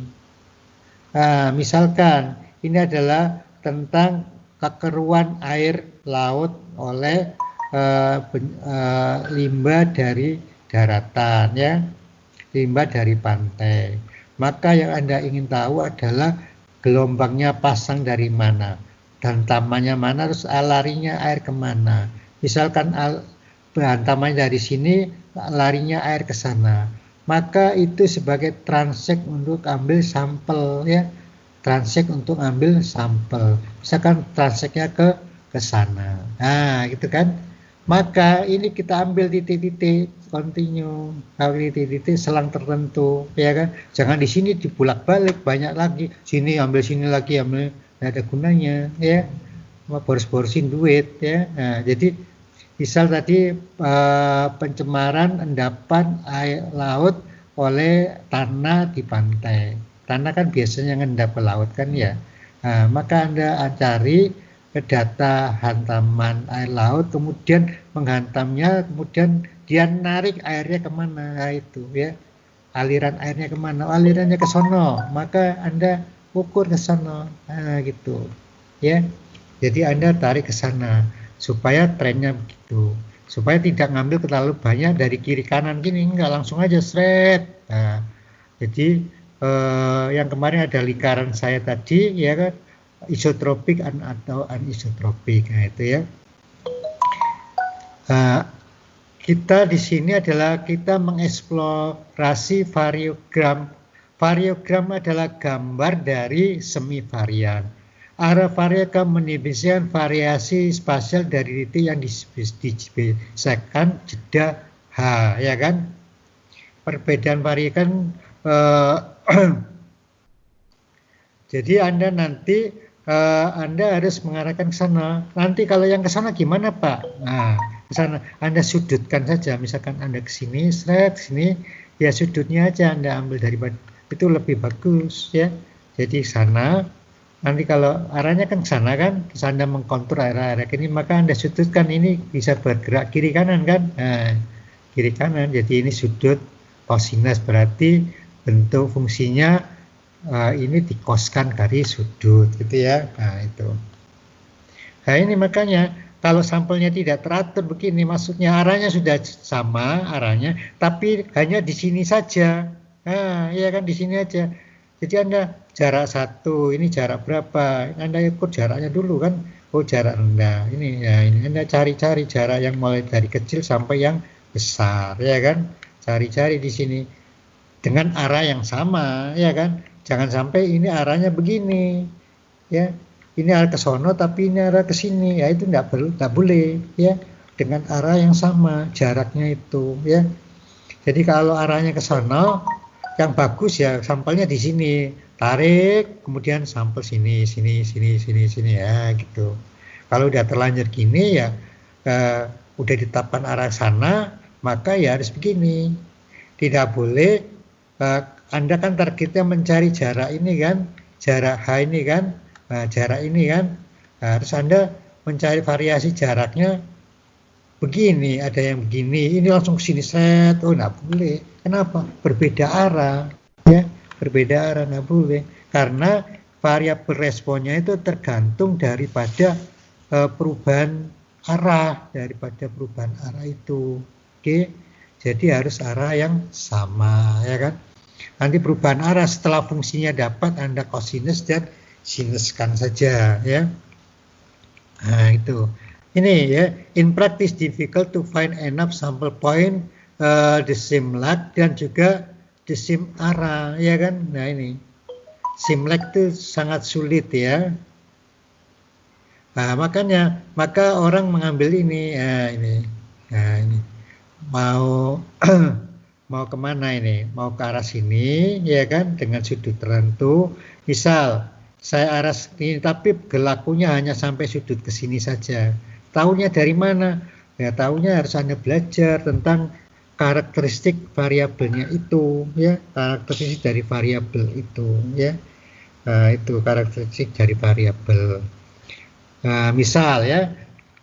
Nah, misalkan ini adalah tentang kekeruan air laut oleh limbah dari daratan, ya, limbah dari pantai. Maka yang Anda ingin tahu adalah gelombangnya pasang dari mana dan tamannya mana, terus larinya air kemana. Misalkan hantamannya dari sini, larinya air ke sana, maka itu sebagai transek untuk ambil sampel, ya, transek untuk ambil sampel. Misalkan transeknya ke sana, nah gitu kan. Maka ini kita ambil titik-titik kontinu, titik-titik selang tertentu, ya kan. Jangan di sini dibulak-balik banyak lagi, sini ambil sini lagi, ambil, nggak ada gunanya, ya, boros-borosin duit, ya. Nah, jadi misal tadi pencemaran endapan air laut oleh tanah di pantai. Tanah kan biasanya ngendap ke laut kan, ya. Nah, maka Anda cari data hantaman air laut, kemudian menghantamnya, kemudian dia narik airnya kemana, nah, itu, ya, aliran airnya kemana, alirannya ke sono, maka Anda ukur ke sono, nah gitu, ya. Jadi Anda tarik ke sana supaya trennya begitu, supaya tidak ngambil terlalu banyak dari kiri kanan gini, enggak, langsung aja seret. Nah, jadi yang kemarin ada lingkaran saya tadi, ya kan, isotropik atau anisotropik, nah itu, ya. Kita di sini adalah kita mengeksplorasi variogram. Variogram adalah gambar dari semivarian. Arah variogram mendefinisikan variasi spasial dari titik yang dibiasakan jeda H, ya kan. Perbedaan varian jadi Anda nanti Anda harus mengarahkan ke sana. Nanti kalau yang ke sana gimana, Pak? Nah, ke sana Anda sudutkan saja. Misalkan Anda ke sini, seret sini, ya sudutnya aja Anda ambil dari itu lebih bagus, ya. Jadi sana, nanti kalau arahnya kan ke sana kan, terus Anda mengkontur arah-arah ini, maka Anda sudutkan, ini bisa bergerak kiri kanan kan? Nah, kiri kanan. Jadi ini sudut kosinus, berarti bentuk fungsinya ini dikoskan dari sudut, gitu, ya. Nah itu. Nah ini makanya kalau sampelnya tidak teratur begini, maksudnya arahnya sudah sama arahnya, tapi hanya di sini saja. Nah, ya kan, di sini aja. Jadi Anda jarak 1, ini jarak berapa? Anda ukur jaraknya dulu kan. Oh, jarak rendah. Ini, ya, ini Anda cari-cari jarak yang mulai dari kecil sampai yang besar, ya kan? Cari-cari di sini dengan arah yang sama, ya kan? Jangan sampai ini arahnya begini, ya. Ini arah ke sono tapi ini arah ke sini, ya itu nggak boleh, ya. Dengan arah yang sama, jaraknya itu, ya. Jadi kalau arahnya ke sono, yang bagus ya sampelnya di sini, tarik, kemudian sampel sini, ya gitu. Kalau udah terlanjur gini ya, udah ditetapkan arah sana, maka ya harus begini. Tidak boleh. Anda kan targetnya mencari jarak ini kan, jarak H ini kan, nah, jarak ini kan, nah, harus Anda mencari variasi jaraknya begini, ada yang begini, ini langsung ke sini set, oh nggak boleh. Kenapa? Berbeda arah, ya, berbeda arah, nggak boleh. Karena variabel responnya itu tergantung daripada perubahan arah, itu, oke. Jadi harus arah yang sama, ya kan. Nanti perubahan arah setelah fungsinya dapat, Anda kosinus dan sinuskan saja, ya. Nah itu. Ini, ya, in practice difficult to find enough sample point the same lag dan juga the same arah, ya kan. Nah ini same lag itu sangat sulit, ya. Nah maka orang mengambil ini, ya, ini. Nah ini mau kemana ini? Mau ke arah sini, ya kan, dengan sudut tertentu. Misal saya arah sini, tapi berlakunya hanya sampai sudut ke sini saja. Tahunya dari mana? Ya tahunya harus Anda belajar tentang karakteristik variabelnya itu, ya, karakteristik dari variabel itu, ya. Nah, itu karakteristik dari variabel. Misal ya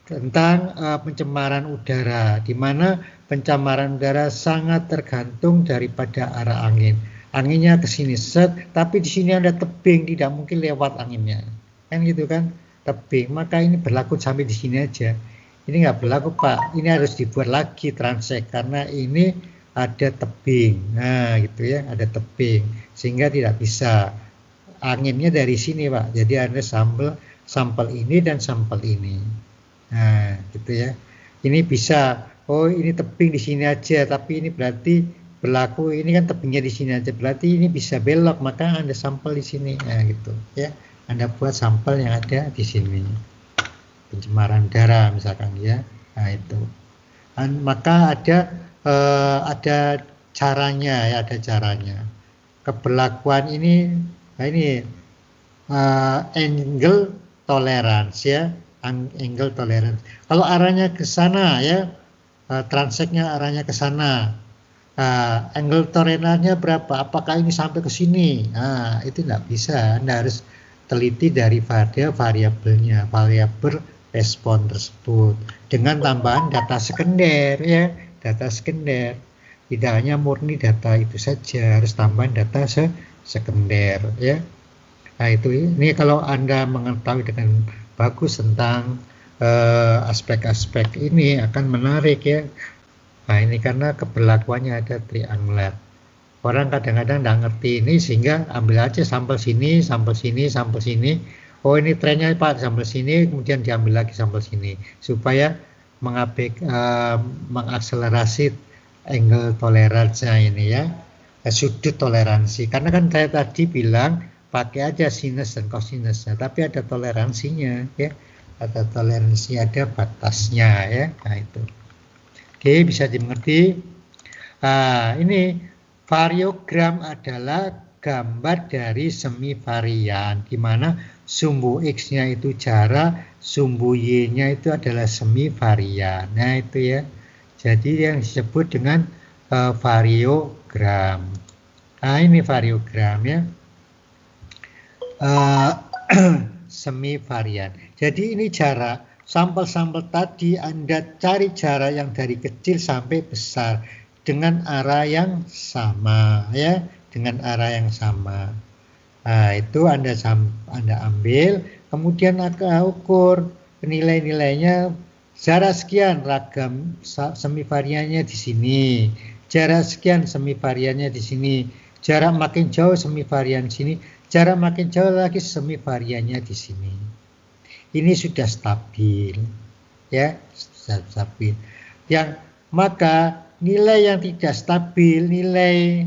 tentang pencemaran udara, di mana pencemaran udara sangat tergantung daripada arah angin. Anginnya ke sini set, tapi di sini ada tebing, tidak mungkin lewat anginnya, kan gitu kan, tebing. Maka ini berlaku sampai di sini aja. Ini nggak berlaku Pak, ini harus dibuat lagi transek karena ini ada tebing. Nah gitu ya, ada tebing sehingga tidak bisa. Anginnya dari sini Pak, jadi ada sampel ini dan sampel ini. Nah gitu ya, ini bisa, oh ini tebing di sini aja, tapi ini berarti berlaku ini kan tebingnya di sini aja, berarti ini bisa belok, maka Anda sampel di sini. Nah gitu ya, Anda buat sampel yang ada di sini, pencemaran udara misalkan ya. Nah itu maka ada caranya ya, ada caranya. Keberlakuan ini, nah ini angle tolerance ya, angle tolerance. Kalau arahnya ke sana ya, transeknya arahnya ke sana, angle tolerance-nya berapa? Apakah ini sampai ke sini? Nah, itu nggak bisa. Anda harus teliti dari variabelnya, variabel respon tersebut dengan tambahan data sekunder ya, data sekunder. Tidak hanya murni data itu saja, harus tambahan data sekunder ya. Nah itu, ini kalau Anda mengetahui dengan bagus tentang aspek-aspek ini akan menarik ya. Nah ini karena keberlakuannya ada triangular. Orang kadang-kadang nggak ngerti ini sehingga ambil aja sampel sini, sampel sini, sampel sini. Oh ini trennya Pak, sampel sini, kemudian diambil lagi sampel sini. Supaya mengakselerasi angle toleransinya ini ya. Sudut toleransi. Karena kan saya tadi bilang pakai aja sinus dan kosinusnya, tapi ada toleransinya ya. Ada toleransi, ada batasnya ya. Nah itu. Oke, bisa dimengerti. Ini variogram adalah gambar dari semivarian, di mana sumbu X-nya itu jarak, sumbu Y-nya itu adalah semivarian. Nah itu ya. Jadi yang disebut dengan variogram. Nah ini variogram ya. Semivarian. Jadi ini jarak. Sampel-sampel tadi Anda cari jarak yang dari kecil sampai besar dengan arah yang sama ya, dengan arah yang sama. Nah, itu Anda ambil, kemudian Anda ukur nilai-nilainya, jarak sekian ragam semivariannya di sini, jarak sekian semivariannya di sini, jarak makin jauh semivarian di sini, jarak makin jauh lagi semivariannya di sini. Ini sudah stabil ya, sudah stabil. Yang maka nilai yang tidak stabil, nilai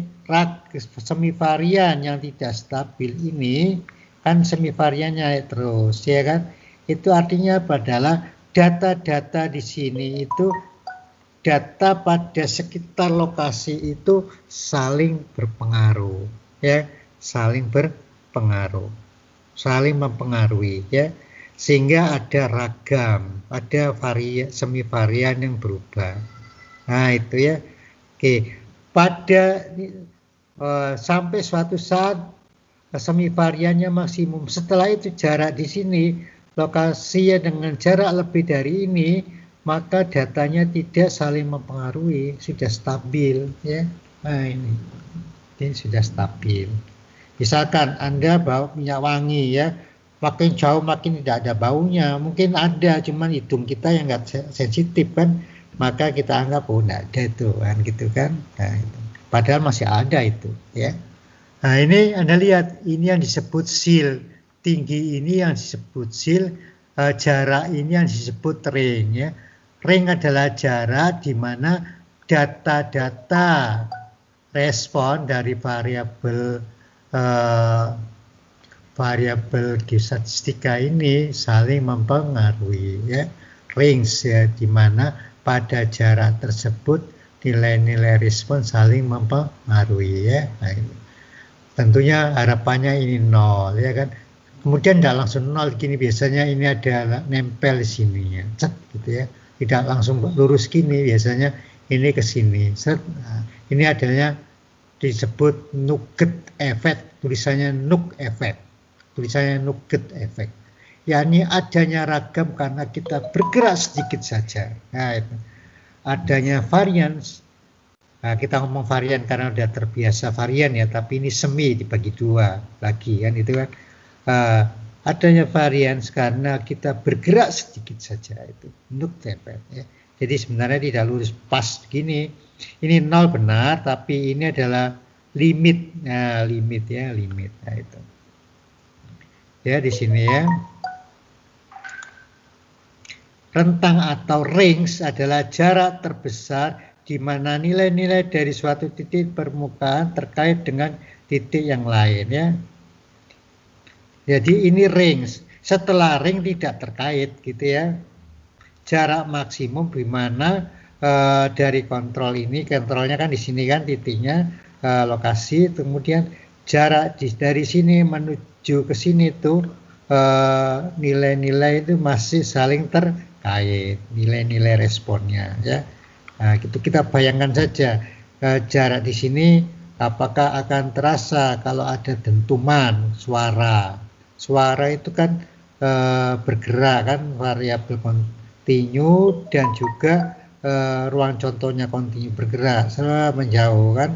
semivarian yang tidak stabil ini kan semivariannya terus ya kan, itu artinya adalah data-data di sini itu data pada sekitar lokasi itu saling berpengaruh ya, saling berpengaruh, saling mempengaruhi ya, sehingga ada ragam, ada semivarian yang berubah. Nah itu ya. Oke, pada sampai suatu saat semivariannya maksimum. Setelah itu jarak di sini, lokasinya dengan jarak lebih dari ini, maka datanya tidak saling mempengaruhi, sudah stabil ya. Nah ini sudah stabil. Misalkan Anda bawa minyak wangi ya, makin jauh makin tidak ada baunya, mungkin ada, cuman hidung kita yang nggak sensitif kan, maka kita anggap oh enggak ada itu kan gitu kan. Nah, itu. Padahal masih ada itu ya. Nah ini Anda lihat, ini yang disebut seal, tinggi ini yang disebut seal, jarak ini yang disebut ring ya. Ring adalah jarak di mana data-data respon dari variabel geostatistika ini saling mempengaruhi ya. Range ya, di mana pada jarak tersebut nilai-nilai respon saling mempengaruhi ya. Nah, tentunya harapannya ini 0 ya kan. Kemudian tidak langsung 0 gini, biasanya ini ada nempel di sini ya. Cet gitu ya. Tidak langsung lurus gini, biasanya ini ke sini. Set. Nah, ini adanya disebut nugget effect, tulisannya nugget effect. Tulisannya nugget effect. yakni adanya ragam karena kita bergerak sedikit saja. Nah, itu. Adanya varians. Nah, kita ngomong varian karena udah terbiasa varian ya, tapi ini semi dibagi dua lagi kan itu kan. Adanya varians karena kita bergerak sedikit saja itu untuk tempel ya. Jadi sebenarnya tidak lurus pas begini. Ini 0 benar, tapi ini adalah limit. Nah, limit ya, limit. Nah, itu. Ya, di sini ya. Rentang atau range adalah jarak terbesar di mana nilai-nilai dari suatu titik permukaan terkait dengan titik yang lain ya. Jadi ini range. Setelah range tidak terkait gitu ya. Jarak maksimum di mana dari kontrol ini, kontrolnya kan di sini kan titiknya lokasi, kemudian jarak dari sini menuju ke sini tuh nilai-nilai itu masih saling terkait, nilai-nilai responnya ya. Nah, itu kita bayangkan saja jarak di sini apakah akan terasa kalau ada dentuman suara. Suara itu kan bergerak kan, variabel kontinu dan juga ruang contohnya kontinu bergerak, menjauh kan,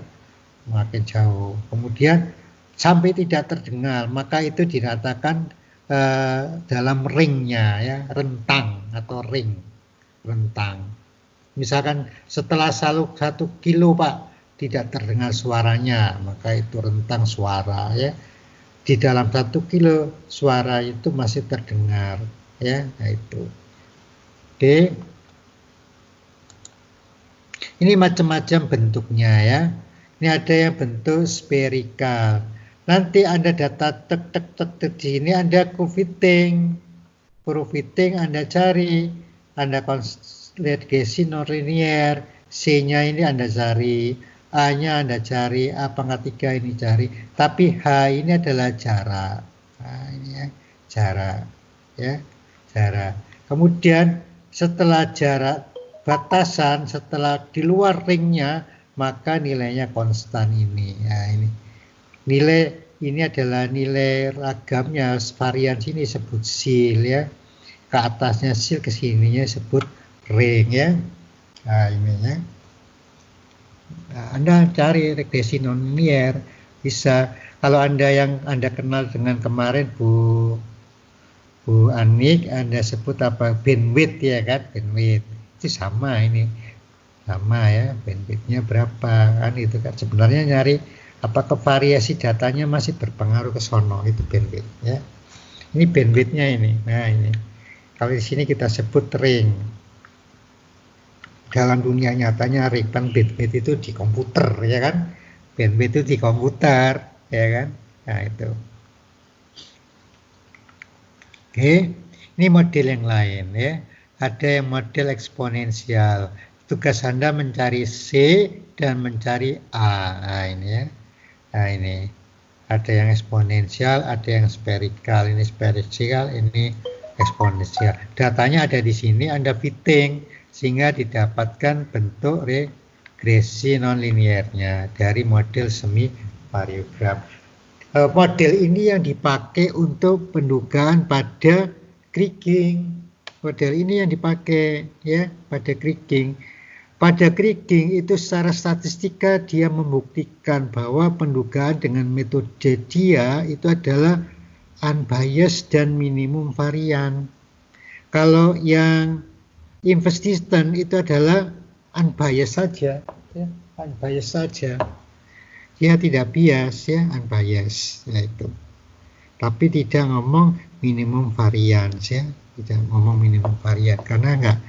makin jauh. Kemudian sampai tidak terdengar, maka itu dikatakan dalam ringnya ya, rentang atau ring, rentang. Misalkan setelah 1 kilo Pak tidak terdengar suaranya, maka itu rentang suara ya. Di dalam 1 kilo suara itu masih terdengar ya. Nah itu. Oke. Ini macam-macam bentuknya ya. Ini ada yang bentuk spherical. Nanti Anda data tek di sini Anda fitting Anda cari, Anda regresi nonlinear, C-nya ini Anda cari, A-nya Anda cari, A pangkat 3 ini cari, tapi H ini adalah jarak. Nah, ini ya, jarak ya, jarak. Kemudian setelah jarak batasan, setelah di luar ringnya, maka nilainya konstan ini. Nah, ini nilai ini adalah nilai ragamnya, varian sini sebut seal ya, ke atasnya seal, ke sininya sebut ring ya. Nah, ini ya. Nah, Anda cari regresi nonlinear bisa. Kalau Anda yang Anda kenal dengan kemarin Bu Anik, Anda sebut apa, bandwidth ya kan, bandwidth itu sama, ini sama ya, bandwidthnya berapa kan itu kan. Sebenarnya nyari apakah variasi datanya masih berpengaruh ke sono, itu bandwidth ya. Ini bandwidthnya ini. Nah ini kalau di sini kita sebut ring. Dalam dunia nyatanya ring, bandwidth itu di komputer ya kan, bandwidth itu di komputer ya kan. Nah itu. Oke, ini model yang lain ya. Ada yang model eksponensial. Tugas Anda mencari C dan mencari A. Nah ini ya. Nah ini ada yang eksponensial, ada yang spherical. Ini spherical, ini eksponensial. Datanya ada di sini, Anda fitting sehingga didapatkan bentuk regresi nonlinearnya dari model semi variogram. Model ini yang dipakai untuk pendugaan pada kriging. Model ini yang dipakai ya pada kriging. Pada kriging itu secara statistika dia membuktikan bahwa pendugaan dengan metode dia itu adalah unbiased dan minimum varian. Kalau yang investigation itu adalah unbiased saja, ya, unbiased saja. Dia tidak bias ya, unbiased ya itu. Tapi tidak ngomong minimum variance ya, tidak ngomong minimum varian karena enggak.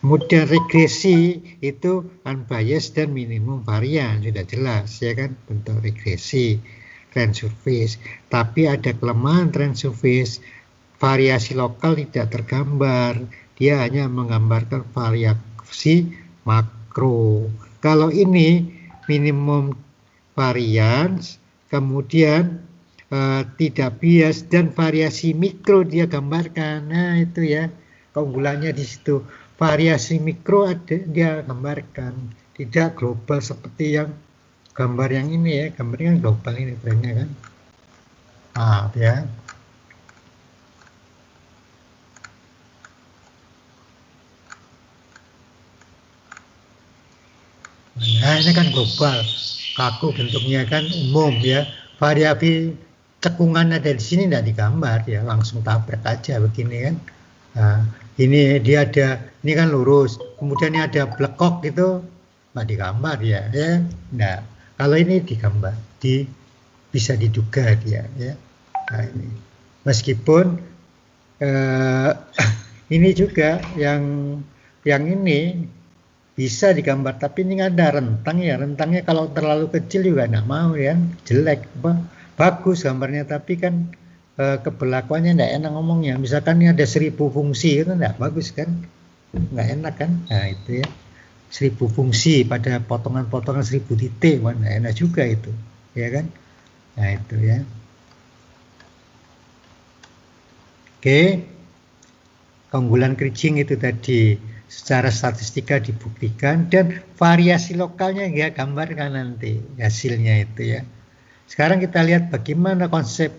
Model regresi itu unbiased dan minimum varian sudah jelas ya kan, bentuk regresi trend surface. Tapi ada kelemahan trend surface, variasi lokal tidak tergambar, dia hanya menggambarkan variasi makro. Kalau ini minimum variance, kemudian tidak bias dan variasi mikro dia gambarkan. Nah itu ya keunggulannya di situ. Variasi mikro ada dia gambarkan, tidak global seperti yang gambar yang ini ya, gambarnya global ini trennya kan. Ah ya. ini kan global, kaku bentuknya kan umum ya. Variasi cekungan ada di sini tidak digambar ya, langsung tabrak aja begini kan. Nah, ini dia ada, ini kan lurus, kemudian ini ada blekok gitu, nggak digambar ya. Nah, kalau ini digambar, bisa diduga dia ya. Nah, ini meskipun ini juga yang ini bisa digambar, tapi ini ada rentang ya, rentangnya kalau terlalu kecil juga nggak mau ya, jelek. Bagus gambarnya tapi kan keberlakuannya nggak enak ngomongnya. Misalkan ini ada 1000 fungsi itu nggak bagus kan, nggak enak kan. Nah itu ya, 1000 fungsi pada potongan-potongan 1000 titik, wah nggak enak juga itu ya kan. Nah itu ya. Oke, keunggulan kriging itu tadi secara statistika dibuktikan, dan variasi lokalnya ya gambarkan nanti hasilnya itu ya. Sekarang kita lihat bagaimana konsep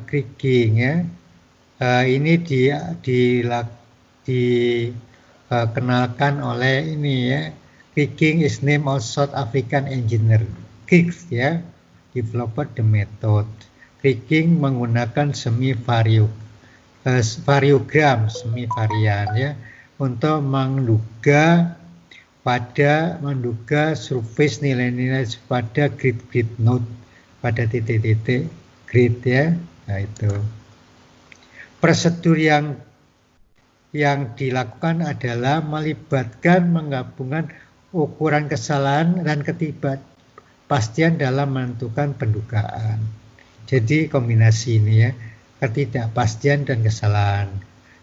kriging ya. Ini dikenalkan oleh ini ya. Kriging is name of South African engineer Kriging ya, developer the method. Kriging menggunakan variogram semi varian ya, untuk menduga surface nilai-nilai pada grid node, pada titik-titik grid ya. Nah itu prosedur yang dilakukan adalah melibatkan menggabungkan ukuran kesalahan dan ketidakpastian dalam menentukan pendugaan. Jadi kombinasi ini ya, ketidakpastian dan kesalahan.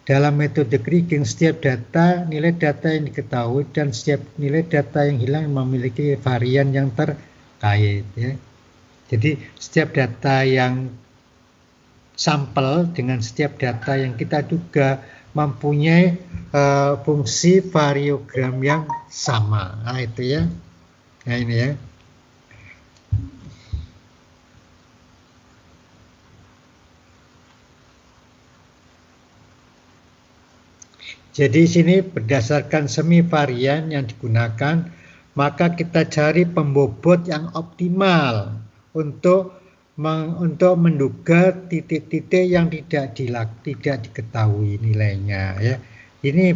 Dalam metode kriging, setiap nilai data yang diketahui dan setiap nilai data yang hilang memiliki varian yang terkait ya. Jadi setiap data yang sampel dengan setiap data yang kita duga mempunyai fungsi variogram yang sama. Nah itu ya. Nah ini ya. Jadi sini berdasarkan semi varian yang digunakan, maka kita cari pembobot yang optimal untuk menduga titik-titik yang tidak diketahui nilainya ya. Ini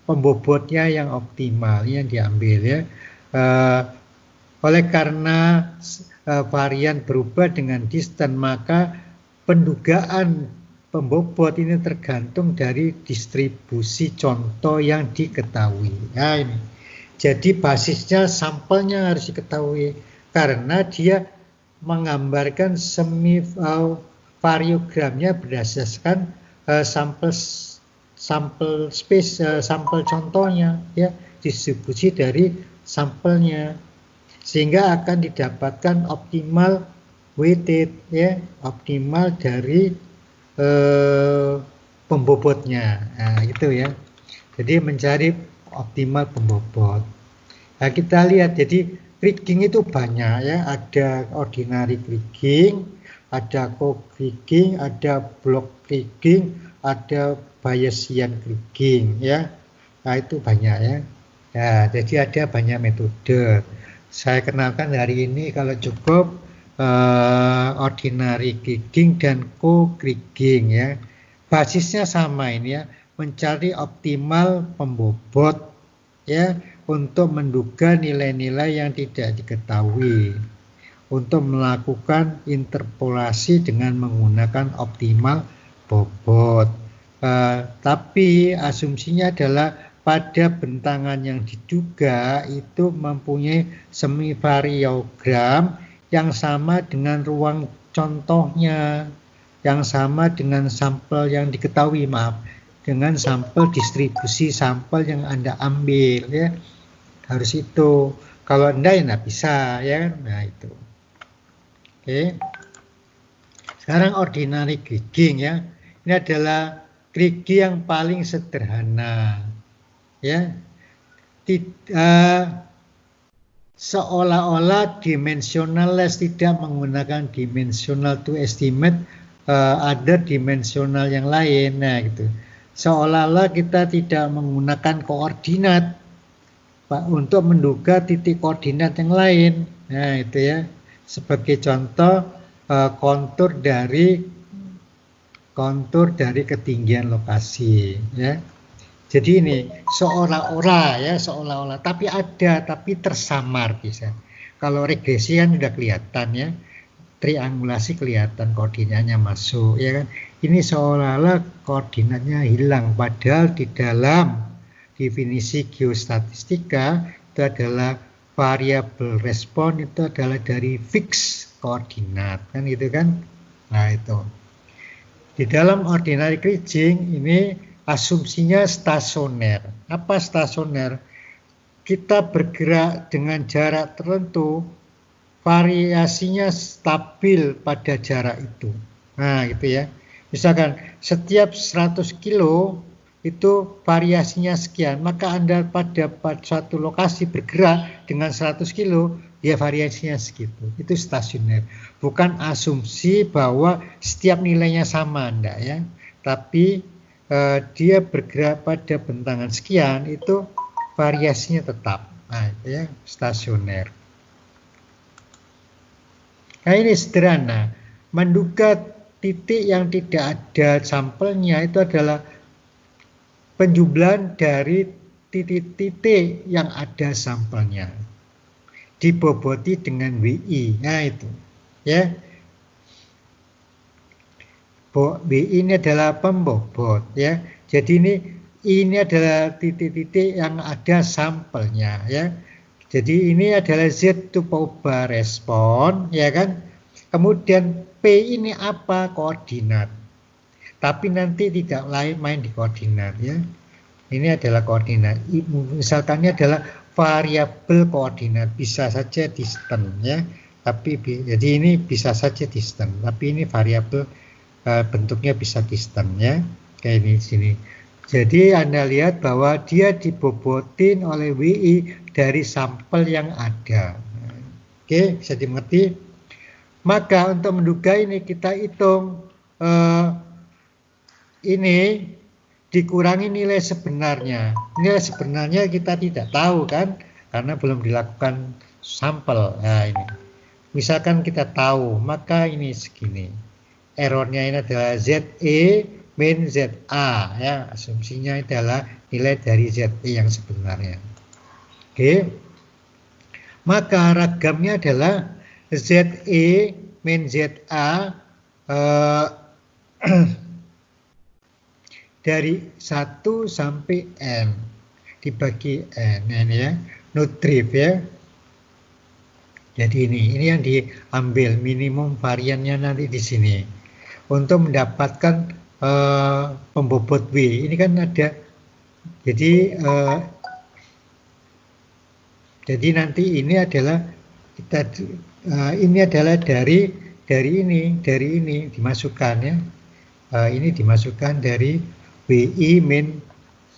pembobotnya yang optimal yang diambil ya. Oleh karena varian berubah dengan distan, maka pendugaan pembobot ini tergantung dari distribusi contoh yang diketahui. Nah, ini. Jadi basisnya sampelnya harus diketahui karena dia menggambarkan semi variogramnya berdasarkan sampel contohnya ya, distribusi dari sampelnya, sehingga akan didapatkan optimal weighted ya, optimal dari pembobotnya. Nah, gitu ya. Jadi mencari optimal pembobot. Nah, kita lihat jadi kriging itu banyak ya, ada ordinary kriging, ada co-kriging, ada block kriging, ada Bayesian kriging ya. Nah, itu banyak ya. Nah, jadi ada banyak metode. Saya kenalkan hari ini kalau cukup ordinary kriging dan co-kriging ya. Basisnya sama ini ya, mencari optimal pembobot ya untuk menduga nilai-nilai yang tidak diketahui, untuk melakukan interpolasi dengan menggunakan optimal bobot. Tapi asumsinya adalah pada bentangan yang diduga itu mempunyai semi variogram yang sama dengan ruang contohnya, yang sama dengan sampel yang diketahui, dengan sampel distribusi sampel yang Anda ambil ya. Harus itu. Kalau enggak ya enggak bisa ya. Nah itu. Oke. Sekarang ordinary kriging ya. Ini adalah kriging yang paling sederhana. Ya. Seolah-olah dimensional-less, tidak menggunakan dimensional to estimate other dimensional yang lain. Nah gitu. Seolah-olah kita tidak menggunakan koordinat untuk menduga titik koordinat yang lain. Nah, itu ya. Sebagai contoh kontur dari ketinggian lokasi, ya. Jadi ini seolah-olah, tapi ada, tapi tersamar bisa. Kalau regresi kan sudah kelihatan ya, triangulasi kelihatan koordinatnya masuk, ya kan. Ini seolah-olah koordinatnya hilang, padahal di dalam definisi geostatistika itu adalah variabel respon itu adalah dari fix koordinat, kan gitu kan. Nah itu. Di dalam ordinary kriging ini asumsinya stasioner. Apa stasioner? Kita bergerak dengan jarak tertentu, variasinya stabil pada jarak itu. Nah, gitu ya. Misalkan setiap 100 kilo itu variasinya sekian, maka Anda pada suatu lokasi bergerak dengan 100 kilo, ya variasinya segitu. Itu stasioner. Bukan asumsi bahwa setiap nilainya sama, enggak ya. Tapi dia bergerak pada bentangan sekian, itu variasinya tetap. Nah, itu ya, stasioner. Nah, ini sederhana. Menduga titik yang tidak ada sampelnya itu adalah penjumlahan dari titik-titik yang ada sampelnya diboboti dengan WI. Nah itu ya, WI ini adalah pembobot ya. Jadi ini adalah titik-titik yang ada sampelnya ya. Jadi ini adalah Z to power respon ya kan. Kemudian P ini apa? Koordinat. Tapi nanti tidak main di koordinat ya. Ini adalah koordinat. Misalkan ini adalah variabel koordinat, bisa saja distance ya. Tapi jadi ini bisa saja distance, tapi ini variabel bentuknya bisa distance ya. Kayak ini di sini. Jadi Anda lihat bahwa dia dibobotin oleh WI dari sampel yang ada. Oke, bisa dimengerti? Maka untuk menduga ini kita hitung ini dikurangi nilai sebenarnya. Nilai sebenarnya kita tidak tahu kan, karena belum dilakukan sampel. Nah ini, misalkan kita tahu, maka ini segini. Errornya ini adalah ZE min ZA, ya. Asumsinya adalah nilai dari ZE yang sebenarnya. Oke. Maka ragamnya adalah ZE min ZA dari 1 sampai N dibagi N, ini ya, nutrif ya. Jadi ini yang diambil minimum variannya nanti di sini untuk mendapatkan pembobot W. Ini kan ada, jadi nanti ini adalah ini adalah dari ini dimasukkan ya. Ini dimasukkan dari WI min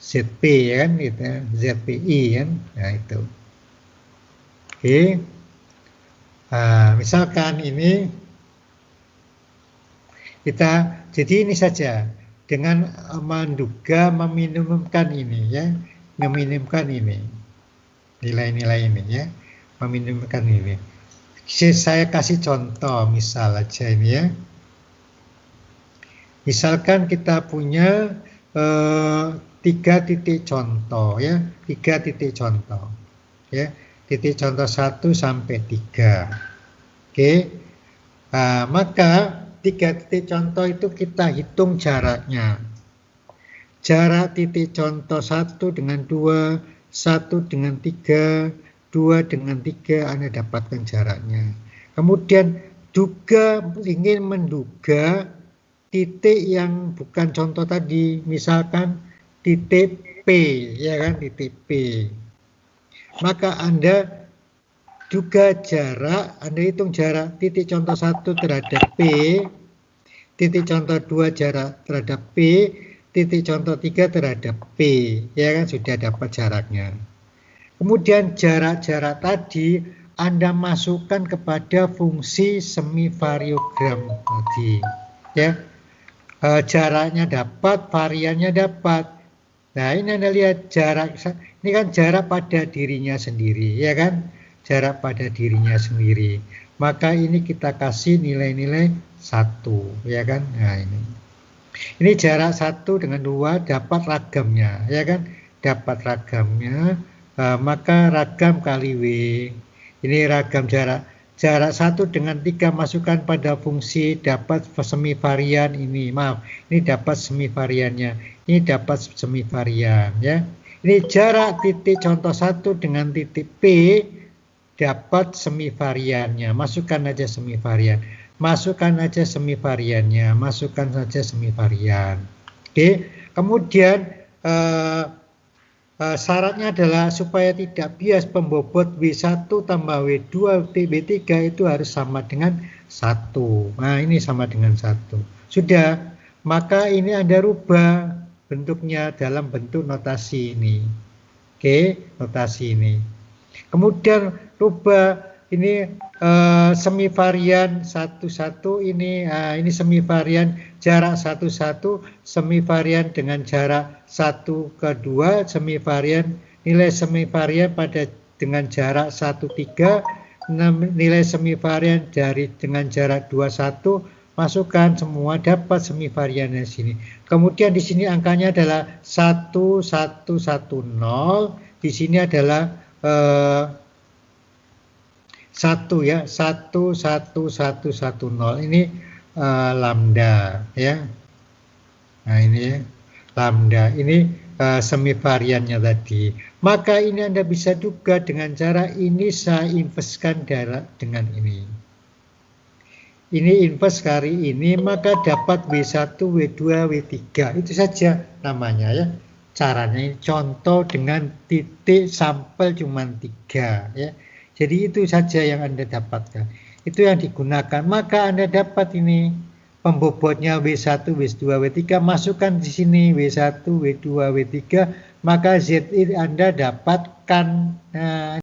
ZP ya kan, gitu, ZPI kan, nah itu. Oke, misalkan ini kita, jadi ini saja dengan menduga meminimumkan ini ya, meminimumkan ini nilai-nilai ini ya, meminimumkan ini. Saya kasih contoh misal aja ini ya. Misalkan kita punya 3 titik contoh ya, 3 titik contoh ya, titik contoh 1 sampai 3. Oke, maka 3 titik contoh itu kita hitung jaraknya. Jarak titik contoh 1 dengan 2, 1 dengan 3, 2 dengan 3, Anda dapatkan jaraknya. Kemudian juga ingin menduga titik yang bukan contoh tadi, misalkan titik P, ya kan, titik P. Maka Anda juga jarak, Anda hitung jarak titik contoh 1 terhadap P, titik contoh 2 jarak terhadap P, titik contoh 3 terhadap P, ya kan, sudah dapat jaraknya. Kemudian jarak-jarak tadi Anda masukkan kepada fungsi semivariogram tadi, ya. Jaraknya dapat, variannya dapat, Nah, ini Anda lihat jarak, ini kan jarak pada dirinya sendiri, ya kan? Jarak pada dirinya sendiri. Maka ini kita kasih nilai-nilai 1, ya kan? Nah, ini jarak 1 dengan 2 dapat ragamnya, ya kan? Dapat ragamnya, maka ragam kali W. Ini ragam jarak 1 dengan 3 masukkan pada fungsi dapat semivarian ini. Maaf, ini dapat semivariannya. Ini dapat semivarian, ya. Ini jarak titik contoh 1 dengan titik P dapat semivariannya. Masukkan aja semivarian. Masukkan aja semivariannya. Masukkan saja semivarian. Oke. Kemudian syaratnya adalah supaya tidak bias pembobot W1 tambah W2 W3 itu harus sama dengan 1. Nah, ini sama dengan 1. Sudah, maka ini Anda rubah bentuknya dalam bentuk notasi ini. Oke, notasi ini. Kemudian rubah ini semivarian 1,1 ini semivarian jarak 1,1 semivarian dengan jarak 1 ke 2 semivarian nilai semivarian dengan jarak 1,3 nilai semivarian dengan jarak 2,1 masukkan semua dapat semivariannya sini. Kemudian di sini angkanya adalah 1,1,1,0. Di sini adalah 1 ya, 1,1,1,1,0 ini lambda ya. Nah, ini lambda, ini semivariannya tadi. Maka ini Anda bisa duga dengan cara ini saya inverskan dengan ini. Ini inverse kali ini, maka dapat W1, W2, W3. Itu saja namanya ya. Caranya ini contoh dengan titik sampel cuma 3 ya. Jadi itu saja yang Anda dapatkan. Itu yang digunakan. Maka Anda dapat ini pembobotnya W1, W2, W3. Masukkan di sini W1, W2, W3. Maka Z Anda dapatkan. Nah,